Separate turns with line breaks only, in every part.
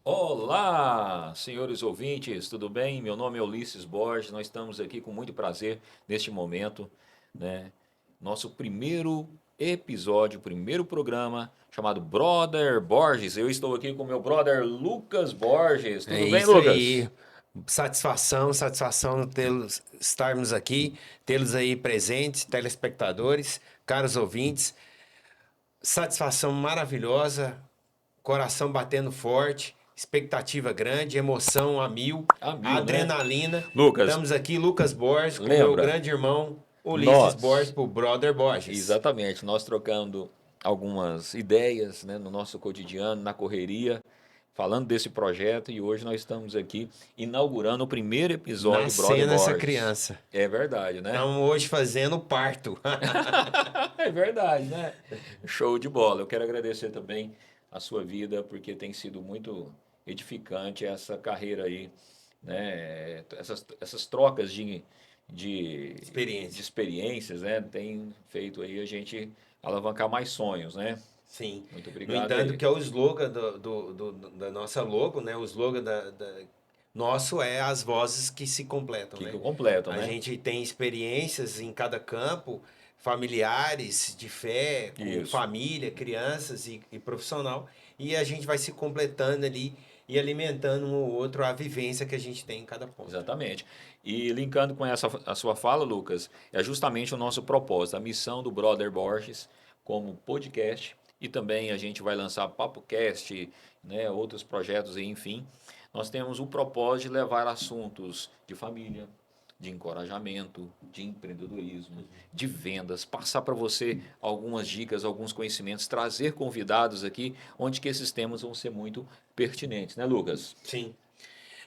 Olá, senhores ouvintes, tudo bem? Meu nome é Ulisses Borges, nós estamos aqui com muito prazer neste momento, né? Nosso primeiro episódio, primeiro programa chamado Brother Borges. Eu estou aqui com meu brother Lucas Borges.
É
Tudo bem,
isso
Lucas?
aí. Satisfação tê-los, estarmos aqui, tê-los aí presentes, telespectadores, caros ouvintes. Satisfação maravilhosa, coração batendo forte, expectativa grande, emoção a mil,
A mil, né?
adrenalina.
Lucas,
Estamos aqui, Lucas Borges, com meu
lembra?
grande irmão Ulisses Borges,
Nós,
pro Brother Borges.
exatamente, nós trocando algumas ideias, né, no nosso cotidiano, na correria, falando desse projeto e hoje nós estamos aqui inaugurando o primeiro episódio Brother
Nascendo essa
Borges.
criança.
É verdade, né?
Estamos hoje fazendo parto.
É verdade, né? Show de bola. Eu quero agradecer também a sua vida, porque tem sido muito edificante essa carreira aí, né? Essas trocas de
Experiência.
experiências, né? Tem feito aí a gente alavancar mais sonhos, né?
Sim.
Muito
No
obrigado
entanto,
aí.
que é o slogan da nossa logo, né? O slogan nosso é as vozes que se completam,
Que
né?
completam,
A
né?
gente tem experiências em cada campo, familiares, de fé, com
Isso.
família, crianças e profissional, e a gente vai se completando ali e alimentando um ou outro a vivência que a gente tem em cada ponto.
Exatamente. E linkando com essa a sua fala, Lucas, é justamente o nosso propósito, a missão do Brother Borges como podcast e também a gente vai lançar PapoCast, né, outros projetos aí, enfim. Nós temos o propósito de levar assuntos de família, de encorajamento, de empreendedorismo, de vendas, passar para você algumas dicas, alguns conhecimentos, trazer convidados aqui, onde que esses temas vão ser muito pertinentes, né, Lucas?
Sim.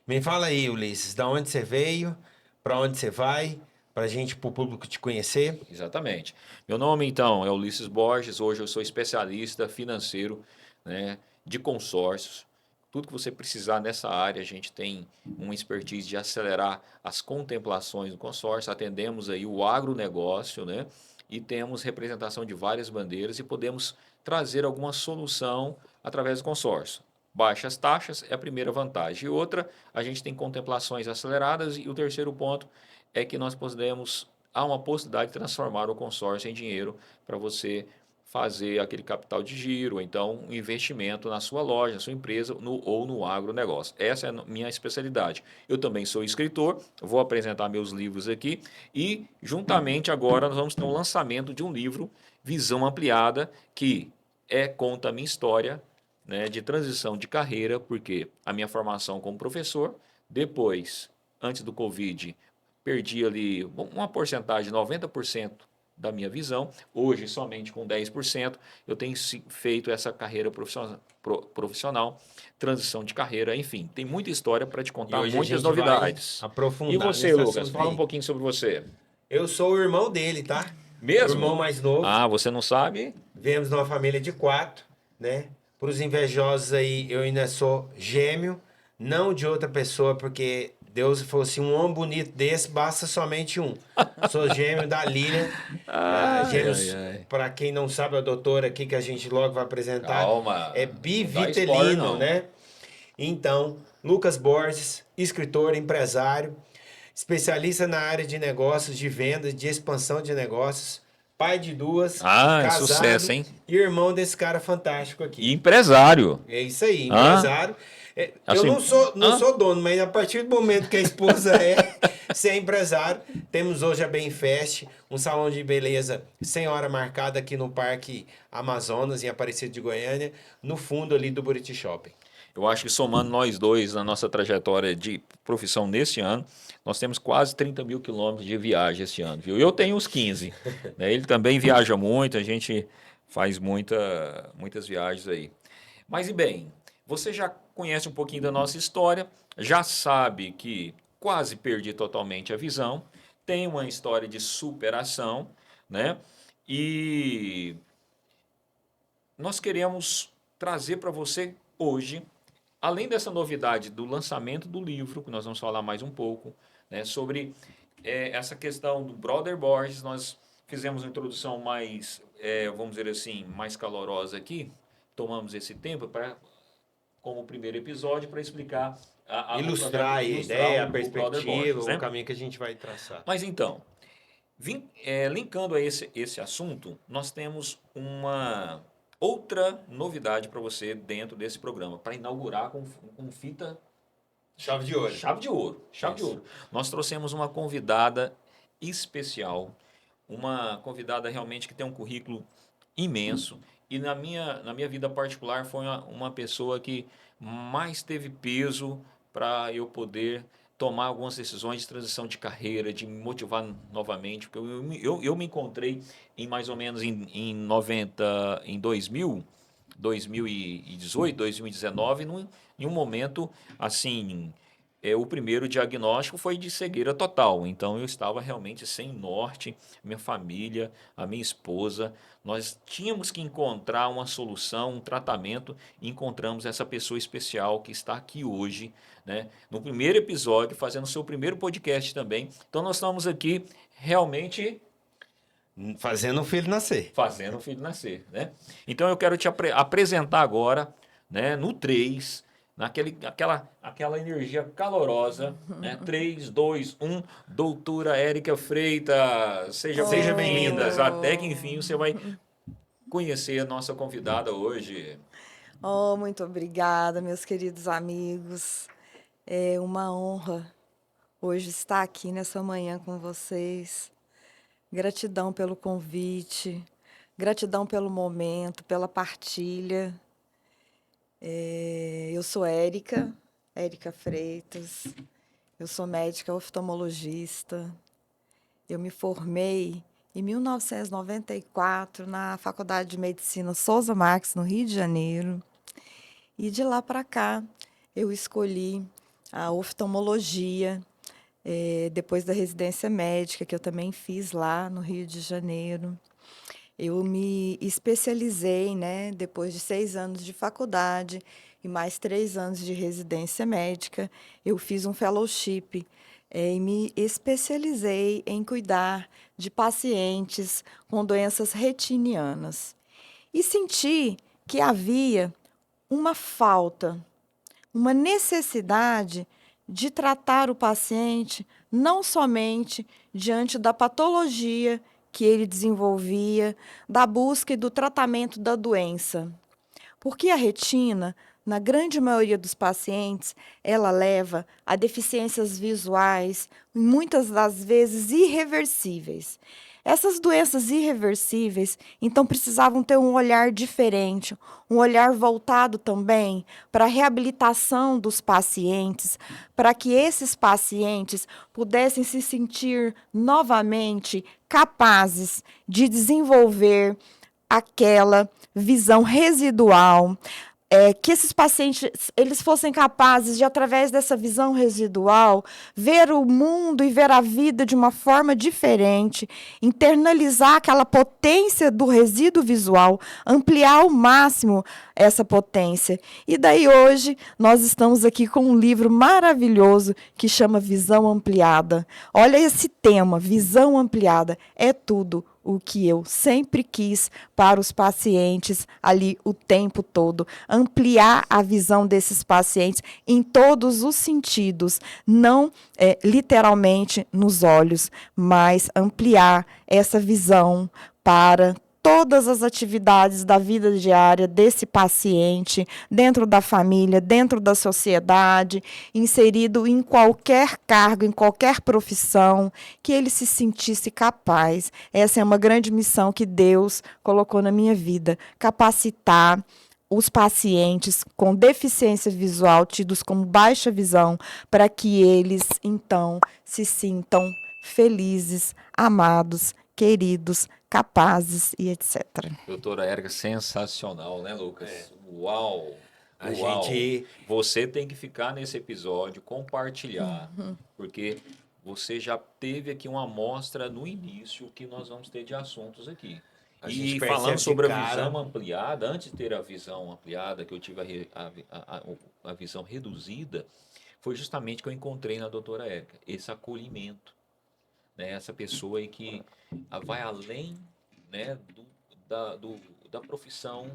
Me fala aí, Ulisses, da onde você veio, para onde você vai, para a gente, para o público te conhecer.
Exatamente. Meu nome, então, é Ulisses Borges. Hoje eu sou especialista financeiro, né, de consórcios. Tudo que você precisar nessa área, a gente tem uma expertise de acelerar as contemplações do consórcio. Atendemos aí o agronegócio, né, e temos representação de várias bandeiras e podemos trazer alguma solução através do consórcio. Baixas taxas é a primeira vantagem. E outra, a gente tem contemplações aceleradas. E o terceiro ponto é que nós podemos há uma possibilidade de transformar o consórcio em dinheiro para você fazer aquele capital de giro, ou então um investimento na sua loja, na sua empresa ou no agronegócio. Essa é a minha especialidade. Eu também sou escritor, vou apresentar meus livros aqui e, juntamente agora, nós vamos ter um lançamento de um livro, Visão Ampliada, que conta a minha história, né, de transição de carreira, porque a minha formação como professor, depois, antes do Covid, perdi ali uma porcentagem, 90% da minha visão. Hoje, somente com 10%, eu tenho feito essa carreira profissional, transição de carreira, enfim, tem muita história para te
E
contar,
hoje a
muitas
gente vai
novidades. E
aprofundar
você,
nesse
Lucas,
assunto
fala um
aí.
pouquinho sobre você.
Eu sou o irmão dele, tá? O irmão
Mesmo?
mais novo.
Ah, você não sabe?
Viemos de uma família de quatro, né? Para os invejosos aí, eu ainda sou gêmeo, não de outra pessoa, porque Deus falou assim: um homem bonito desse, basta somente um. Sou gêmeo da Lilian.
Ai, ai,
Gêmeos,
ai.
para quem não sabe, a doutora aqui que a gente logo vai apresentar, é
Calma, não dá spoiler
bivitelino,
não.
né? Então, Lucas Borges, escritor, empresário, especialista na área de negócios, de vendas, de expansão de negócios, pai de duas,
Ah, é sucesso,
casado
hein?
e irmão desse cara fantástico
E
aqui.
empresário.
É isso aí,
Ah,
empresário. Eu
assim,
não
ah,
sou dono, mas a partir do momento que a esposa é ser empresário, temos hoje a Bem Fest, um salão de beleza sem hora marcada aqui no Parque Amazonas, em Aparecida de Goiânia, no fundo ali do Buriti Shopping.
eu acho que somando nós dois na nossa trajetória de profissão nesse ano, nós temos quase 30 mil quilômetros de viagem esse ano, viu? Eu tenho uns 15, né? Ele também viaja muito, a gente faz muitas viagens aí. Mas e bem, você já conhece um pouquinho da nossa história, já sabe que quase perdi totalmente a visão, tem uma história de superação, né? E nós queremos trazer para você hoje, além dessa novidade do lançamento do livro, que nós vamos falar mais um pouco, né, sobre essa questão do Brother Borges, nós fizemos uma introdução mais, vamos dizer assim, mais calorosa aqui, tomamos esse tempo para como primeiro episódio para explicar
Ilustrar a
ilustrar
ideia, a
o Brother
perspectiva,
Borges,
o
né?
caminho que a gente vai traçar.
Mas então, linkando a esse assunto, nós temos uma outra novidade para você dentro desse programa, para inaugurar com fita
Chave de ouro.
chave de ouro. Chave de
Isso.
ouro. Nós trouxemos uma convidada especial, uma convidada realmente que tem um currículo imenso. E na minha vida particular foi uma pessoa que mais teve peso para eu poder tomar algumas decisões de transição de carreira, de me motivar novamente, porque eu me encontrei em mais ou menos em 90, em 2000, 2018, 2019, em um momento assim, o primeiro diagnóstico foi de cegueira total. Então eu estava realmente sem norte, minha família, a minha esposa, nós tínhamos que encontrar uma solução, um tratamento, e encontramos essa pessoa especial que está aqui hoje, né? No primeiro episódio, fazendo o seu primeiro podcast também. Então nós estamos aqui realmente
Fazendo o filho nascer.
fazendo o filho nascer, né? Então eu quero te apresentar agora, né, no 3, aquela energia calorosa, né? 3, 2, 1, doutora Érica Freitas,
Seja
bem-vindas.
bem-vinda.
Até que enfim você vai conhecer a nossa convidada hoje.
Oh, muito obrigada, meus queridos amigos. É uma honra hoje estar aqui nessa manhã com vocês. Gratidão pelo convite, gratidão pelo momento, pela partilha. Eu sou Érica Freitas. Eu sou médica oftalmologista. Eu me formei em 1994 na Faculdade de Medicina Souza Marques, no Rio de Janeiro. E de lá para cá, eu escolhi a oftalmologia, depois da residência médica, que eu também fiz lá no Rio de Janeiro. Eu me especializei, né, depois de 6 anos de faculdade e mais 3 anos de residência médica, eu fiz um fellowship e me especializei em cuidar de pacientes com doenças retinianas. E senti que havia uma falta, uma necessidade de tratar o paciente não somente diante da patologia que ele desenvolvia, da busca e do tratamento da doença. Porque a retina, na grande maioria dos pacientes, ela leva a deficiências visuais, muitas das vezes irreversíveis. Essas doenças irreversíveis, então, precisavam ter um olhar diferente, um olhar voltado também para a reabilitação dos pacientes, para que esses pacientes pudessem se sentir novamente capazes de desenvolver aquela visão residual, que esses pacientes eles fossem capazes de, através dessa visão residual, ver o mundo e ver a vida de uma forma diferente, internalizar aquela potência do resíduo visual, ampliar ao máximo essa potência. E daí hoje nós estamos aqui com um livro maravilhoso que chama Visão Ampliada. Olha esse tema, visão ampliada, é tudo o que eu sempre quis para os pacientes ali o tempo todo. Ampliar a visão desses pacientes em todos os sentidos, não literalmente nos olhos, mas ampliar essa visão para todas as atividades da vida diária desse paciente, dentro da família, dentro da sociedade, inserido em qualquer cargo, em qualquer profissão, que ele se sentisse capaz. Essa é uma grande missão que Deus colocou na minha vida, capacitar os pacientes com deficiência visual, tidos como baixa visão, para que eles, então, se sintam felizes, amados, queridos, capazes e etc.
Doutora Érica, sensacional, né, Lucas? Uau!
A
Uau!
gente-
Você tem que ficar nesse episódio, compartilhar, porque você já teve aqui uma amostra no início que nós vamos ter de assuntos aqui.
A gente
E
percebe
falando
de
sobre a
cara-
visão ampliada, antes de ter a visão ampliada, que eu tive a visão reduzida, foi justamente que eu encontrei na doutora Érica, esse acolhimento, né? Essa pessoa aí que vai além, né, da profissão,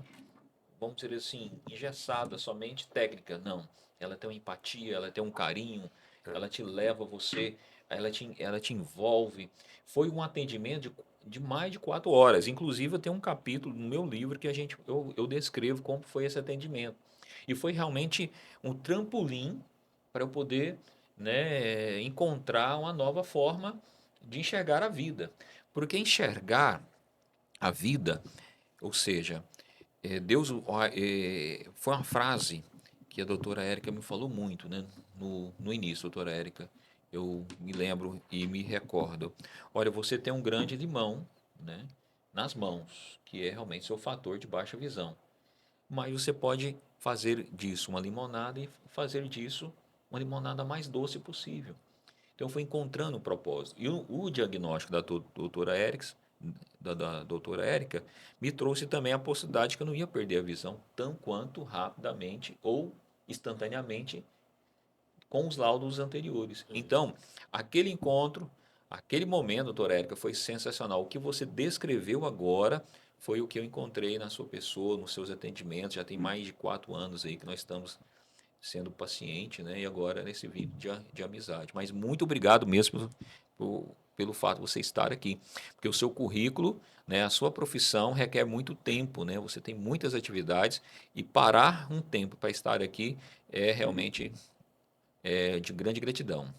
vamos dizer assim, engessada, somente técnica. Não. Ela tem uma empatia, ela tem um carinho, ela te leva a você, ela te envolve. Foi um atendimento de mais de 4 horas. Inclusive, eu tenho um capítulo no meu livro que eu descrevo como foi esse atendimento. E foi realmente um trampolim para eu poder, né, encontrar uma nova forma de enxergar a vida. Porque enxergar a vida, ou seja, Deus, foi uma frase que a doutora Érica me falou muito, né? No início, doutora Érica, eu me lembro e me recordo. Olha, você tem um grande limão, né, nas mãos, que é realmente seu fator de baixa visão. Mas você pode fazer disso uma limonada e fazer disso uma limonada mais doce possível. Então, foi encontrando o propósito. E o diagnóstico da doutora Érica me trouxe também a possibilidade que eu não ia perder a visão tão quanto rapidamente ou instantaneamente com os laudos anteriores. Então, aquele encontro, aquele momento, doutora Érica, foi sensacional. O que você descreveu agora foi o que eu encontrei na sua pessoa, nos seus atendimentos. Já tem mais de 4 anos aí que nós estamos sendo paciente, né? E agora nesse vídeo de amizade. Mas muito obrigado mesmo pelo fato de você estar aqui, porque o seu currículo, né, a sua profissão requer muito tempo, né? Você tem muitas atividades e parar um tempo para estar aqui é realmente de grande gratidão.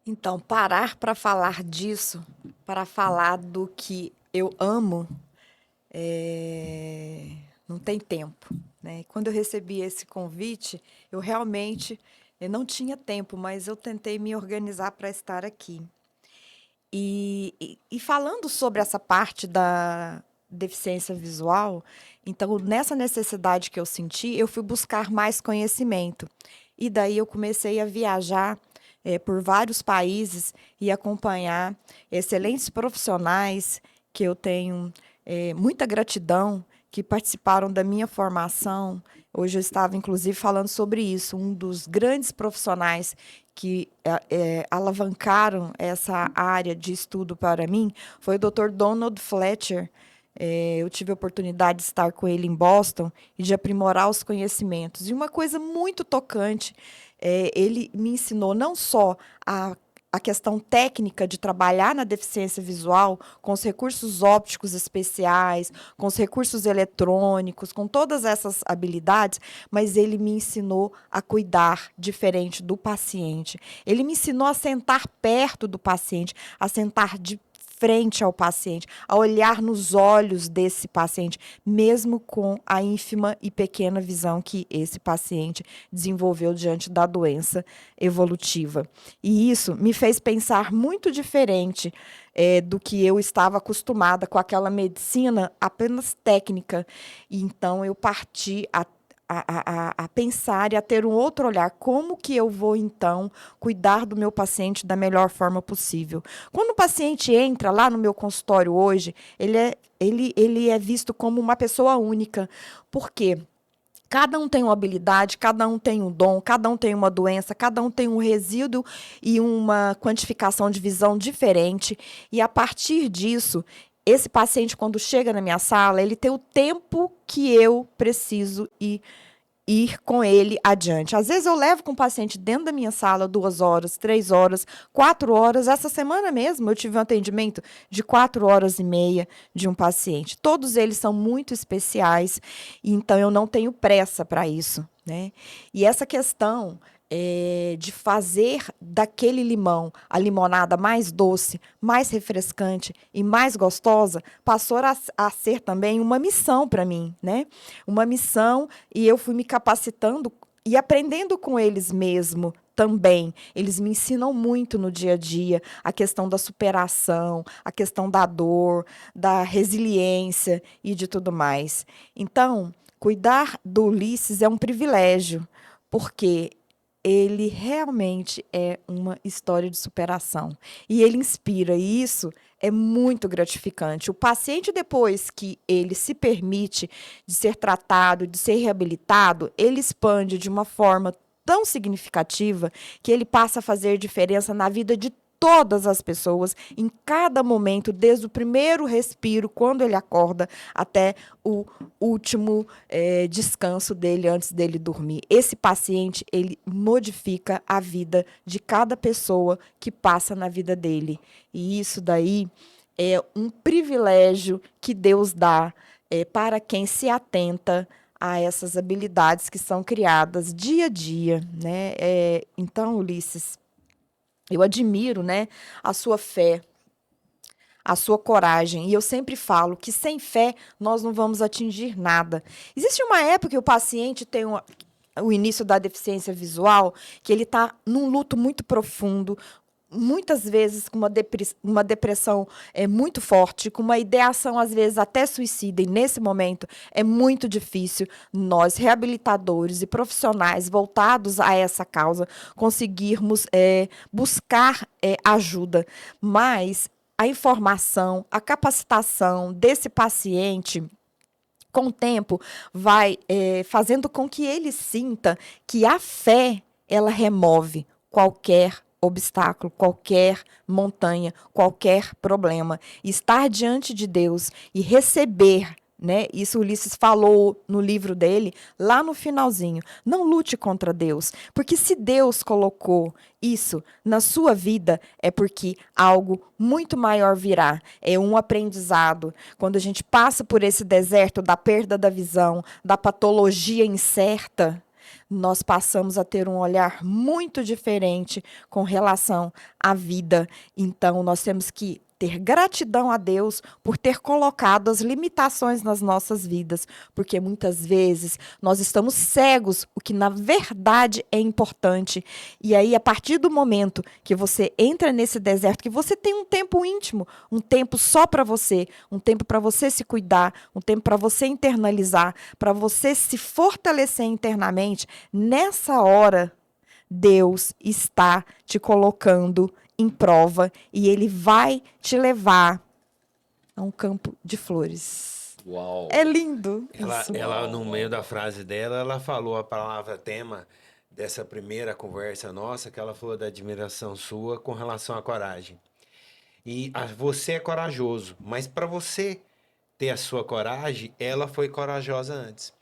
Então, parar para falar disso, para falar do que eu amo, não tem tempo, né? Quando eu recebi esse convite, eu realmente não tinha tempo, mas eu tentei me organizar para estar aqui. E falando sobre essa parte da deficiência visual, então, nessa necessidade que eu senti, eu fui buscar mais conhecimento. E daí eu comecei a viajar por vários países e acompanhar excelentes profissionais que eu tenho muita gratidão, que participaram da minha formação. Hoje eu estava, inclusive, falando sobre isso. Um dos grandes profissionais que alavancaram essa área de estudo para mim foi o Dr. Donald Fletcher. Eu tive a oportunidade de estar com ele em Boston e de aprimorar os conhecimentos. E uma coisa muito tocante, ele me ensinou não só a questão técnica de trabalhar na deficiência visual, com os recursos ópticos especiais, com os recursos eletrônicos, com todas essas habilidades, mas ele me ensinou a cuidar diferente do paciente. Ele me ensinou a sentar perto do paciente, a sentar de frente ao paciente, a olhar nos olhos desse paciente, mesmo com a ínfima e pequena visão que esse paciente desenvolveu diante da doença evolutiva. E isso me fez pensar muito diferente do que eu estava acostumada com aquela medicina apenas técnica. E então eu parti a pensar e a ter um outro olhar. Como que eu vou, então, cuidar do meu paciente da melhor forma possível? Quando o paciente entra lá no meu consultório hoje, ele é visto como uma pessoa única. Por quê? Cada um tem uma habilidade, cada um tem um dom, cada um tem uma doença, cada um tem um resíduo e uma quantificação de visão diferente. E, a partir disso, esse paciente, quando chega na minha sala, ele tem o tempo que eu preciso ir com ele adiante. Às vezes eu levo com o paciente dentro da minha sala 2 horas, 3 horas, 4 horas. Essa semana mesmo eu tive um atendimento de 4 horas e meia de um paciente. Todos eles são muito especiais, então eu não tenho pressa para isso, né? E essa questão de fazer daquele limão a limonada mais doce, mais refrescante e mais gostosa, passou a ser também uma missão para mim, né? Uma missão, e eu fui me capacitando e aprendendo com eles mesmo também. Eles me ensinam muito no dia a dia a questão da superação, a questão da dor, da resiliência e de tudo mais. Então, cuidar do Ulisses é um privilégio, porque ele realmente é uma história de superação. E ele inspira, e isso é muito gratificante. O paciente, depois que ele se permite de ser tratado, de ser reabilitado, ele expande de uma forma tão significativa que ele passa a fazer diferença na vida de todas as pessoas, em cada momento, desde o primeiro respiro, quando ele acorda, até o último descanso dele antes dele dormir. Esse paciente, ele modifica a vida de cada pessoa que passa na vida dele. E isso daí é um privilégio que Deus dá para quem se atenta a essas habilidades que são criadas dia a dia, né? Então, Ulisses, eu admiro, né, a sua fé, a sua coragem. E eu sempre falo que sem fé nós não vamos atingir nada. Existe uma época que o paciente tem o início da deficiência visual, que ele está num luto muito profundo, muitas vezes com uma depressão muito forte, com uma ideação, às vezes, até suicida. E, nesse momento, é muito difícil nós, reabilitadores e profissionais voltados a essa causa, conseguirmos buscar ajuda. Mas a informação, a capacitação desse paciente, com o tempo, vai fazendo com que ele sinta que a fé, ela remove qualquer obstáculo, qualquer montanha, qualquer problema. Estar diante de Deus e receber, né? Isso Ulisses falou no livro dele, lá no finalzinho. Não lute contra Deus, porque se Deus colocou isso na sua vida, é porque algo muito maior virá. É um aprendizado. Quando a gente passa por esse deserto da perda da visão, da patologia incerta, nós passamos a ter um olhar muito diferente com relação à vida. Então, nós temos que ter gratidão a Deus por ter colocado as limitações nas nossas vidas, porque muitas vezes nós estamos cegos, o que na verdade é importante. E aí, a partir do momento que você entra nesse deserto, que você tem um tempo íntimo, um tempo só para você, um tempo para você se cuidar, um tempo para você internalizar, para você se fortalecer internamente, nessa hora, Deus está te colocando em prova e ele vai te levar a um campo de flores.
Uau!
É lindo isso.
Ela, no meio da frase dela, ela falou a palavra tema dessa primeira conversa nossa, que ela falou da admiração sua com relação à coragem. E você é corajoso, mas para você ter a sua coragem, ela foi corajosa antes.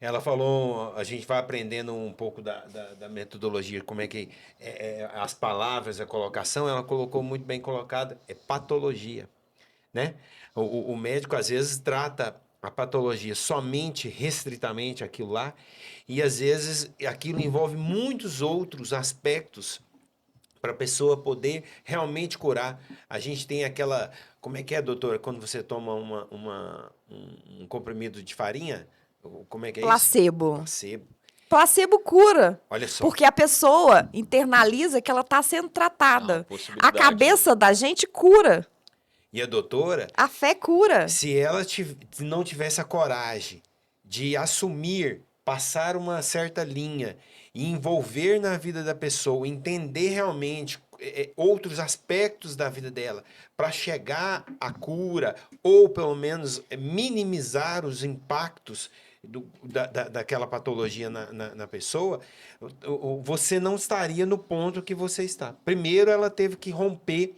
Ela falou, a gente vai aprendendo um pouco da metodologia, como é que as palavras, a colocação, ela colocou muito bem colocada, é patologia, né? O médico, às vezes, trata a patologia somente, restritamente, aquilo lá, e, às vezes, aquilo envolve muitos outros aspectos para a pessoa poder realmente curar. A gente tem aquela... Como é que é, doutora, quando você toma um comprimido de farinha? Como é que é
Placebo.
isso? Placebo.
Placebo cura.
Olha só.
Porque a pessoa internaliza que ela está sendo tratada. A cabeça da gente cura.
E a doutora...
A fé cura.
Se ela não tivesse a coragem de assumir, passar uma certa linha e envolver na vida da pessoa, entender realmente outros aspectos da vida dela para chegar à cura ou pelo menos minimizar os impactos daquela patologia na pessoa, você não estaria no ponto que você está. Primeiro, ela teve que romper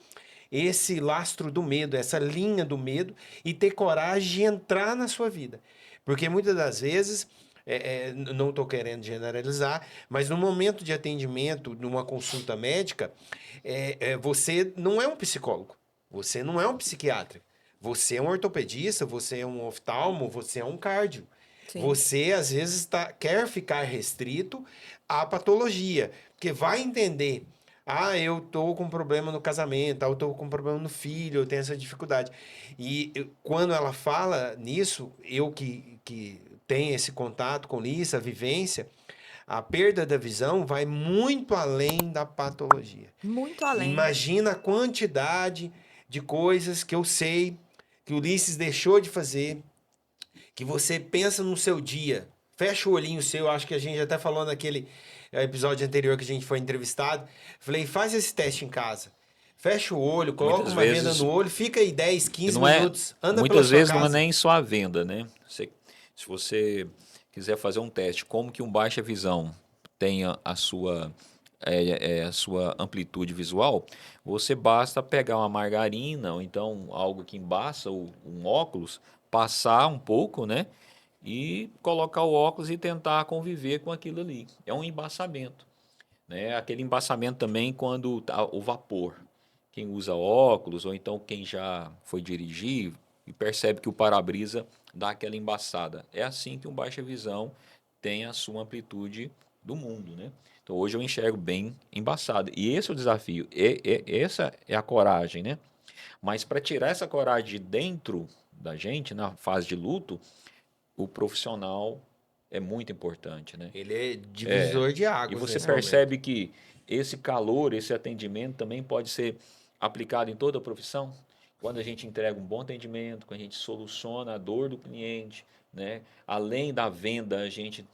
esse lastro do medo, essa linha do medo e ter coragem de entrar na sua vida. Porque muitas das vezes, não estou querendo generalizar, mas no momento de atendimento, numa consulta médica, você não é um psicólogo, você não é um psiquiatra, você é um ortopedista, você é um oftalmo, você é um cardio. Sim. Você, às vezes, quer ficar restrito à patologia, porque vai entender... Ah, eu estou com problema no casamento, eu estou com problema no filho, eu tenho essa dificuldade. E quando ela fala nisso, eu que tenho esse contato com isso, a vivência, a perda da visão vai muito além da patologia.
Muito além.
Imagina a quantidade de coisas que eu sei que o Ulisses deixou de fazer, que você pensa no seu dia, fecha o olhinho seu, acho que a gente até falou naquele episódio anterior que a gente foi entrevistado, falei, faz esse teste em casa. Fecha o olho, coloca uma venda no olho, fica aí 10, 15 minutos, anda pela sua casa.
Muitas vezes não é nem só a venda, né? Se você quiser fazer um teste, como que um baixa visão tenha a sua a sua amplitude visual, você basta pegar uma margarina ou então algo que embaça um óculos, passar um pouco, né? E colocar o óculos e tentar conviver com aquilo ali. É um embaçamento, né? Aquele embaçamento também quando tá o vapor. Quem usa óculos ou então quem já foi dirigir e percebe que o para-brisa dá aquela embaçada. É assim que um baixa visão tem a sua amplitude do mundo, né? Então hoje eu enxergo bem embaçado. E esse é o desafio. Essa é a coragem, né? Mas para tirar essa coragem de dentro da gente, na fase de luto, o profissional é muito importante, né?
Ele é divisor de
E
águas
você
nesse momento.
percebe que esse calor, esse atendimento também pode ser aplicado em toda a profissão. Quando a gente entrega um bom atendimento, quando a gente soluciona a dor do cliente, né? Além da venda, a gente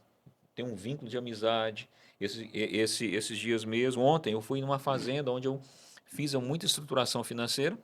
tem um vínculo de amizade. Esses dias mesmo, ontem eu fui numa fazenda onde eu fiz muita estruturação financeira,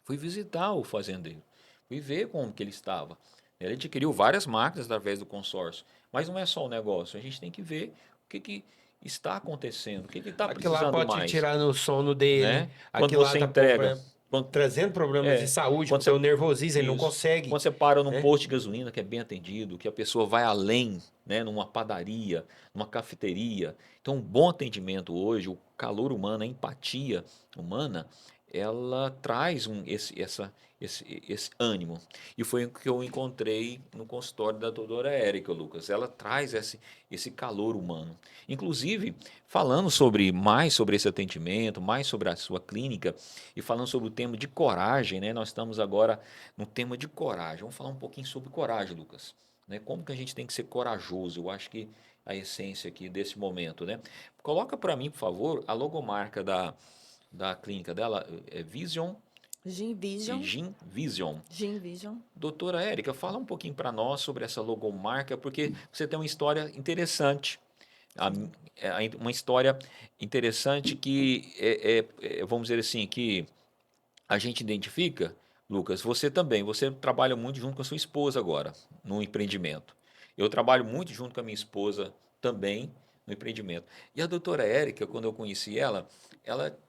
fui visitar o fazendeiro, fui ver como que ele estava. Ele adquiriu várias máquinas através do consórcio, mas não é só o negócio, a gente tem que ver o que está acontecendo, o que ele está
Aquilo lá
precisando
pode te
mais,
tirar no sono dele.
né? Quando
Aquilo lá
você
tá
entrega, quando,
trazendo problemas de saúde,
quando
porque
você,
o nervosismo, ele não
isso,
consegue,
quando você para num
né?
posto de gasolina que é bem atendido, que a pessoa vai além, né? Numa padaria, numa cafeteria. Então, um bom atendimento hoje, o calor humano, a empatia humana, ela traz esse ânimo. E foi o que eu encontrei no consultório da doutora Érica, Lucas. Ela traz esse calor humano. Inclusive, falando mais sobre esse atendimento, mais sobre a sua clínica e falando sobre o tema de coragem, né? Nós estamos agora no tema de coragem. Vamos falar um pouquinho sobre coragem, Lucas. Né? Como que a gente tem que ser corajoso? Eu acho que a essência aqui desse momento, né? Coloca para mim, por favor, a logomarca da clínica dela, é Vision
Gin
e
Vision.
Gin Vision.
Gin Vision.
Doutora Érica, fala um pouquinho para nós sobre essa logomarca, porque você tem uma história interessante. A- uma história interessante que, vamos dizer assim, que a gente identifica, Lucas, você também, você trabalha muito junto com a sua esposa agora, no empreendimento. Eu trabalho muito junto com a minha esposa também no empreendimento. E a doutora Érica, quando eu conheci ela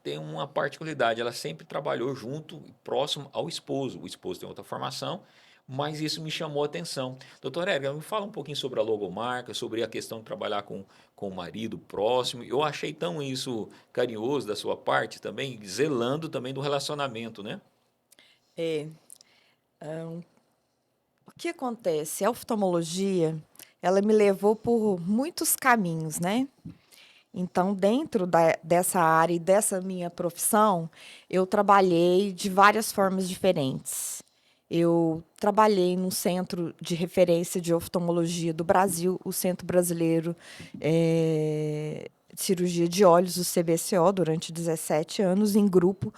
tem uma particularidade, ela sempre trabalhou junto, próximo ao esposo. O esposo tem outra formação, mas isso me chamou a atenção. Doutora Érica, me fala um pouquinho sobre a logomarca, sobre a questão de trabalhar com o marido próximo. Eu achei tão isso carinhoso da sua parte também, zelando também do relacionamento, né?
É, o que acontece? A oftalmologia, ela me levou por muitos caminhos, né? Então, dentro dessa área e dessa minha profissão, eu trabalhei de várias formas diferentes. Eu trabalhei no Centro de Referência de Oftalmologia do Brasil, o Centro Brasileiro de Cirurgia de Olhos, o CBCO, durante 17 anos, em grupo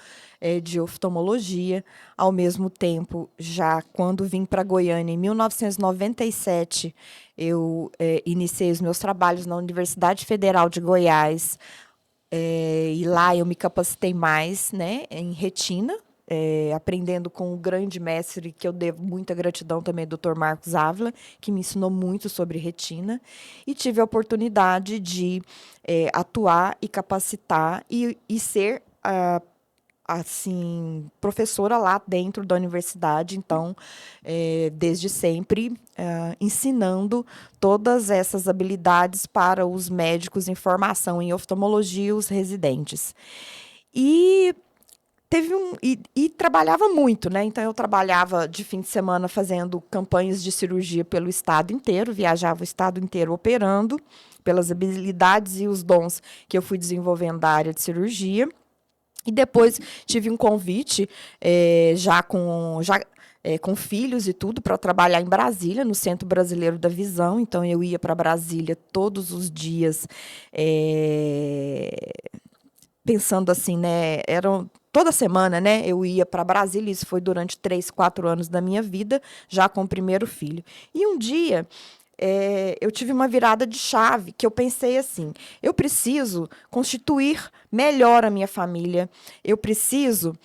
de oftalmologia. Ao mesmo tempo, já quando vim para Goiânia, em 1997, eu iniciei os meus trabalhos na Universidade Federal de Goiás, e lá eu me capacitei mais, né, em retina, aprendendo com o grande mestre, que eu devo muita gratidão também, Dr. Marcos Ávila, que me ensinou muito sobre retina, e tive a oportunidade de atuar e capacitar e ser assim, professora lá dentro da universidade, então, desde sempre, ensinando todas essas habilidades para os médicos em formação em oftalmologia, os residentes. E e trabalhava muito, né? Então eu trabalhava de fim de semana fazendo campanhas de cirurgia pelo estado inteiro, viajava o estado inteiro operando, pelas habilidades e os dons que eu fui desenvolvendo da área de cirurgia. E depois tive um convite, com filhos e tudo, para trabalhar em Brasília, no Centro Brasileiro da Visão. Então, eu ia para Brasília todos os dias, pensando assim, né? Toda semana, né? Eu ia para Brasília, isso foi durante 3, 4 anos da minha vida, já com o primeiro filho. E um dia eu tive uma virada de chave, que eu pensei assim, eu preciso constituir melhor a minha família, eu preciso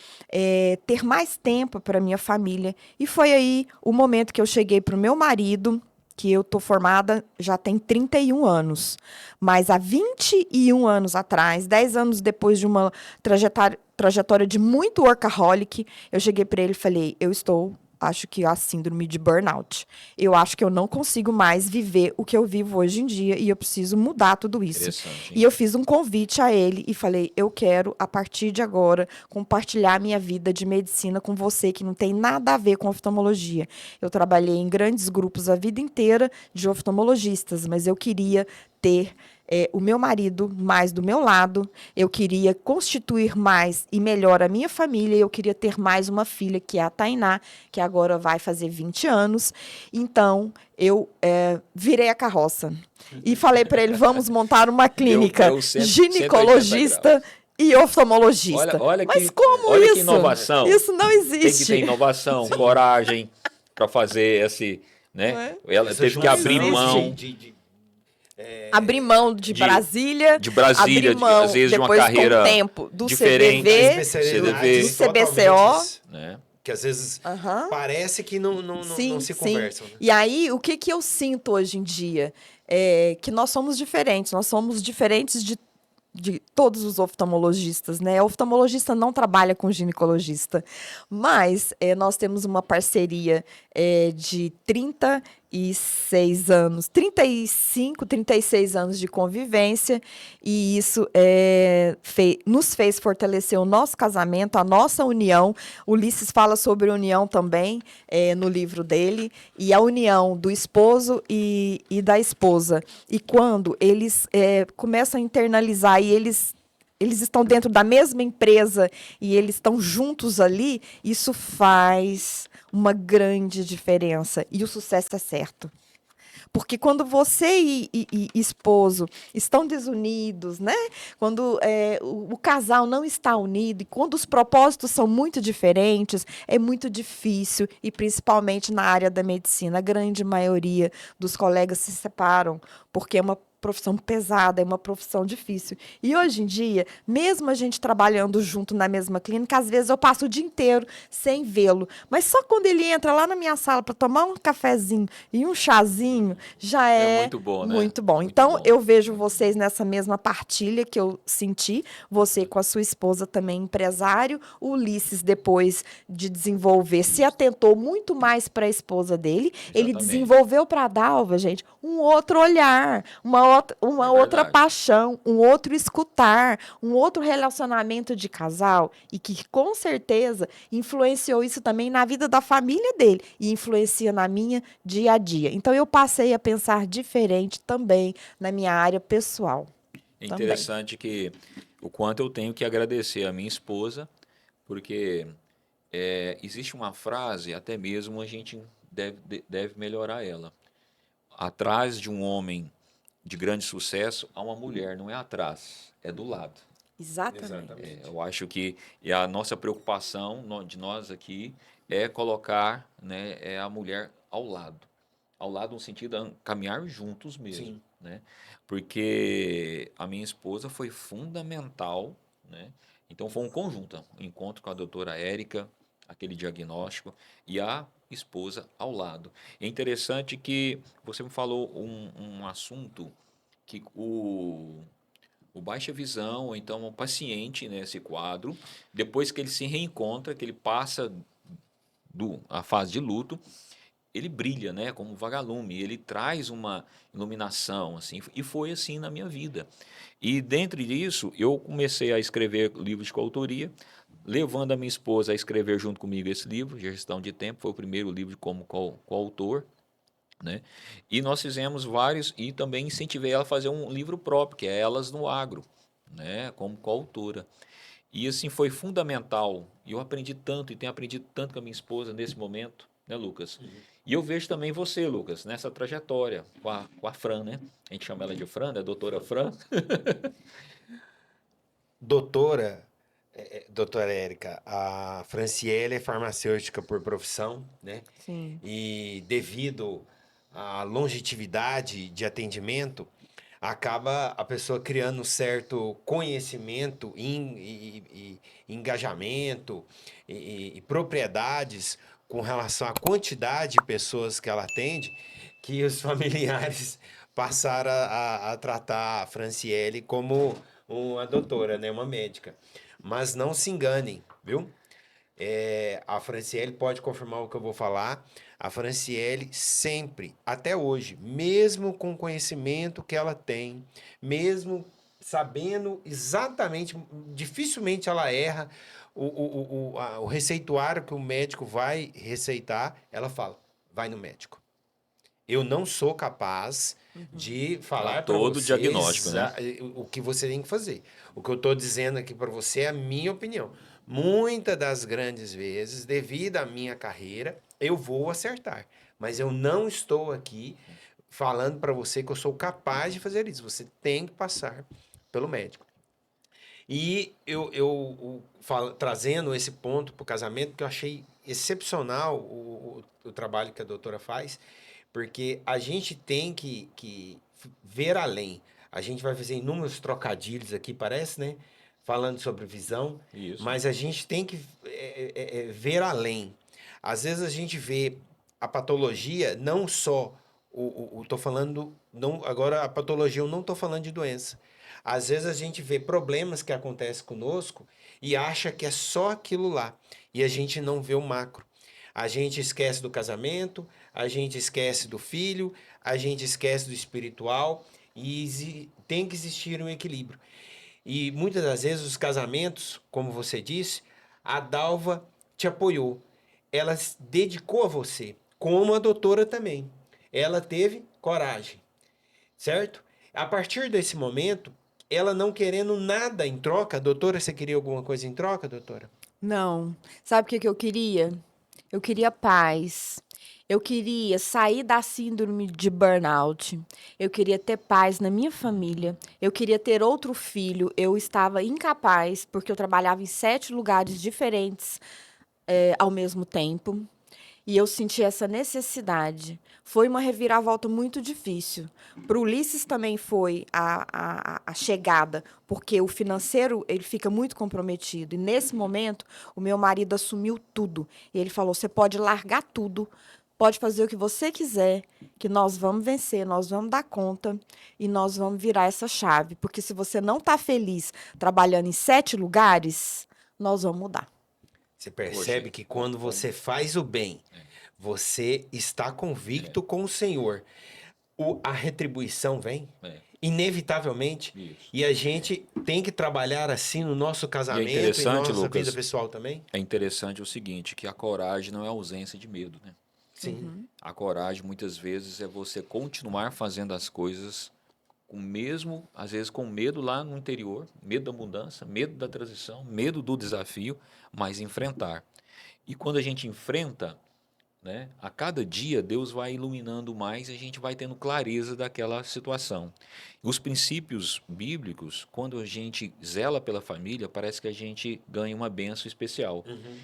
ter mais tempo para a minha família. E foi aí o momento que eu cheguei para o meu marido que eu tô formada já tem 31 anos. Mas há 21 anos atrás, 10 anos depois de uma trajetória de muito workaholic, eu cheguei para ele e falei, acho que a síndrome de burnout. Eu acho que eu não consigo mais viver o que eu vivo hoje em dia e eu preciso mudar tudo isso.
Interessante,
E
hein?
eu fiz um convite a ele e falei, eu quero, a partir de agora, compartilhar minha vida de medicina com você, que não tem nada a ver com oftalmologia. Eu trabalhei em grandes grupos a vida inteira de oftalmologistas, mas eu queria ter o meu marido mais do meu lado, eu queria constituir mais e melhor a minha família, eu queria ter mais uma filha, que é a Tainá, que agora vai fazer 20 anos. Então, eu virei a carroça e falei para ele, vamos montar uma clínica
Deu 180
ginecologista
graus.
e oftalmologista. Mas como
olha que
isso?
inovação.
Isso não
Tem que ter
existe.
inovação, coragem para fazer esse,
Não
né?
é?
Ela
Essa
teve que abrir
junção
mão
Abrir mão de Brasília,
de Brasília,
abrir mão,
às vezes de uma
depois,
carreira
com o tempo, do
diferente,
CVV,
CDV,
do CBCO.
né?
que às vezes
Aham.
parece que não
Sim,
se
sim.
conversam, né?
E aí, o que eu sinto hoje em dia? É que nós somos diferentes de todos os oftalmologistas, né? O oftalmologista não trabalha com ginecologista, mas nós temos uma parceria de 36 anos, 35, 36 anos de convivência, e isso nos fez fortalecer o nosso casamento, a nossa união. Ulisses fala sobre união também no livro dele, e a união do esposo e da esposa. E quando eles começam a internalizar e eles estão dentro da mesma empresa e eles estão juntos ali, isso faz uma grande diferença. E o sucesso é certo. Porque quando você e esposo estão desunidos, né? Quando o casal não está unido e quando os propósitos são muito diferentes, é muito difícil, e principalmente na área da medicina, a grande maioria dos colegas se separam, porque é uma profissão pesada, é uma profissão difícil. E hoje em dia, mesmo a gente trabalhando junto na mesma clínica, às vezes eu passo o dia inteiro sem vê-lo. Mas só quando ele entra lá na minha sala para tomar um cafezinho e um chazinho, já
É
é
muito bom, né?
muito bom.
Muito
Então,
bom.
eu vejo vocês nessa mesma partilha que eu senti, você com a sua esposa também empresário, o Ulisses, depois de desenvolver, se atentou muito mais para a esposa dele, ele
Exatamente.
desenvolveu para a Dalva, gente, um outro olhar, uma outra
verdade.
paixão, um outro escutar, um outro relacionamento de casal, e que com certeza influenciou isso também na vida da família dele e influencia na minha dia a dia. Então eu passei a pensar diferente também na minha área pessoal.
É
Também.
interessante que o quanto eu tenho que agradecer a minha esposa, porque existe uma frase, até mesmo a gente deve melhorar ela. Atrás de um homem de grande sucesso, há uma mulher, não é atrás, é do lado.
Exatamente.
Eu acho que a nossa preocupação de nós aqui é colocar, né, a mulher ao lado. Ao lado no sentido de caminhar juntos mesmo.
Sim.
Né? Porque a minha esposa foi fundamental, né? Então foi um conjunto, um encontro com a doutora Érica, aquele diagnóstico, e a esposa ao lado. É interessante que você me falou um assunto que o baixa visão, ou então o paciente nesse quadro, depois que ele se reencontra, que ele passa a fase de luto, ele brilha, né, como um vagalume, ele traz uma iluminação, assim, e foi assim na minha vida. E dentro disso, eu comecei a escrever livros de coautoria, levando a minha esposa a escrever junto comigo esse livro, Gestão de Tempo, foi o primeiro livro como coautor, né? E nós fizemos vários, e também incentivei ela a fazer um livro próprio, que é Elas no Agro, né, como coautora. E assim foi fundamental, e eu aprendi tanto, e tenho aprendido tanto com a minha esposa nesse momento, né, Lucas? E eu vejo também você, Lucas, nessa trajetória com a Fran, né? A gente chama ela de Fran, né? Doutora Fran.
Doutora Érica, a Franciele é farmacêutica por profissão, né?
Sim.
E devido à longevidade de atendimento, acaba a pessoa criando um certo conhecimento e engajamento e propriedades com relação à quantidade de pessoas que ela atende, que os familiares passaram a tratar a Franciele como uma doutora, né? Uma médica. Mas não se enganem, viu? A Franciele pode confirmar o que eu vou falar. A Franciele sempre, até hoje, mesmo com o conhecimento que ela tem, mesmo sabendo exatamente, dificilmente ela erra o receituário que o médico vai receitar, ela fala, vai no médico. Eu não sou capaz de
Dá
falar para
todo o
você
diagnóstico, né?
o que você tem que fazer. O que eu estou dizendo aqui para você é a minha opinião. Muitas das grandes vezes, devido à minha carreira, eu vou acertar. Mas eu não estou aqui falando para você que eu sou capaz de fazer isso. Você tem que passar pelo médico. E trazendo esse ponto para o casamento, que eu achei excepcional o trabalho que a doutora faz, porque a gente tem que ver além. A gente vai fazer inúmeros trocadilhos aqui, parece, né? Falando sobre visão,
Isso.
mas a gente tem que ver além. Às vezes a gente vê a patologia, não só tô falando, não, agora a patologia eu não estou falando de doença. Às vezes a gente vê problemas que acontecem conosco e acha que é só aquilo lá. E a gente não vê o macro. A gente esquece do casamento, a gente esquece do filho, a gente esquece do espiritual e tem que existir um equilíbrio. E muitas das vezes os casamentos, como você disse, a Dalva te apoiou. Ela se dedicou a você, como a doutora também. Ela teve coragem, certo? A partir desse momento, ela não querendo nada em troca, doutora, você queria alguma coisa em troca, doutora?
Não. Sabe o que que eu queria? Eu queria paz. Eu queria sair da síndrome de burnout. Eu queria ter paz na minha família. Eu queria ter outro filho. Eu estava incapaz, porque eu trabalhava em 7 lugares diferentes, ao mesmo tempo. E eu senti essa necessidade. Foi uma reviravolta muito difícil. Para o Ulisses também foi a chegada, porque o financeiro ele fica muito comprometido. E nesse momento, o meu marido assumiu tudo. E ele falou: você pode largar tudo, pode fazer o que você quiser, que nós vamos vencer, nós vamos dar conta e nós vamos virar essa chave. Porque se você não está feliz trabalhando em 7 lugares, nós vamos mudar.
Você
Poxa,
percebe que quando você faz o bem, você está convicto com o Senhor. A retribuição vem,
é,
inevitavelmente,
isso.
e a gente tem que trabalhar assim no nosso
E é
casamento e
interessante,
nossa vida
Lucas,
pessoal também?
é interessante o seguinte, que a coragem não é ausência de medo, né?
Sim.
A coragem, muitas vezes, é você continuar fazendo as coisas com mesmo, às vezes, com medo lá no interior, medo da mudança, medo da transição, medo do desafio, mas enfrentar. E quando a gente enfrenta, né, a cada dia Deus vai iluminando mais e a gente vai tendo clareza daquela situação. Os princípios bíblicos, quando a gente zela pela família, parece que a gente ganha uma bênção especial.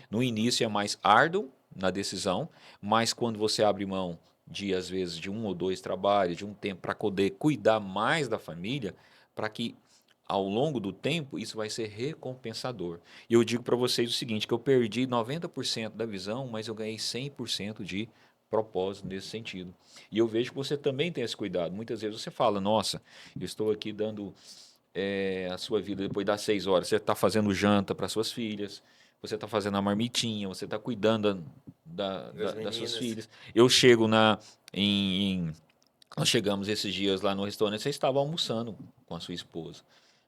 No início é mais árduo na decisão, mas quando você abre mão de, às vezes, de 1 ou 2 trabalhos, de um tempo para poder cuidar mais da família, para que ao longo do tempo isso vai ser recompensador. E eu digo para vocês o seguinte, que eu perdi 90% da visão, mas eu ganhei 100% de propósito nesse sentido. E eu vejo que você também tem esse cuidado. Muitas vezes você fala, nossa, eu estou aqui dando a sua vida depois das 6 horas. Você está fazendo janta para suas filhas, você está fazendo a marmitinha, você está cuidando das suas
meninas.
filhas. Eu chego nós chegamos esses dias lá no restaurante, você estava almoçando com a sua esposa,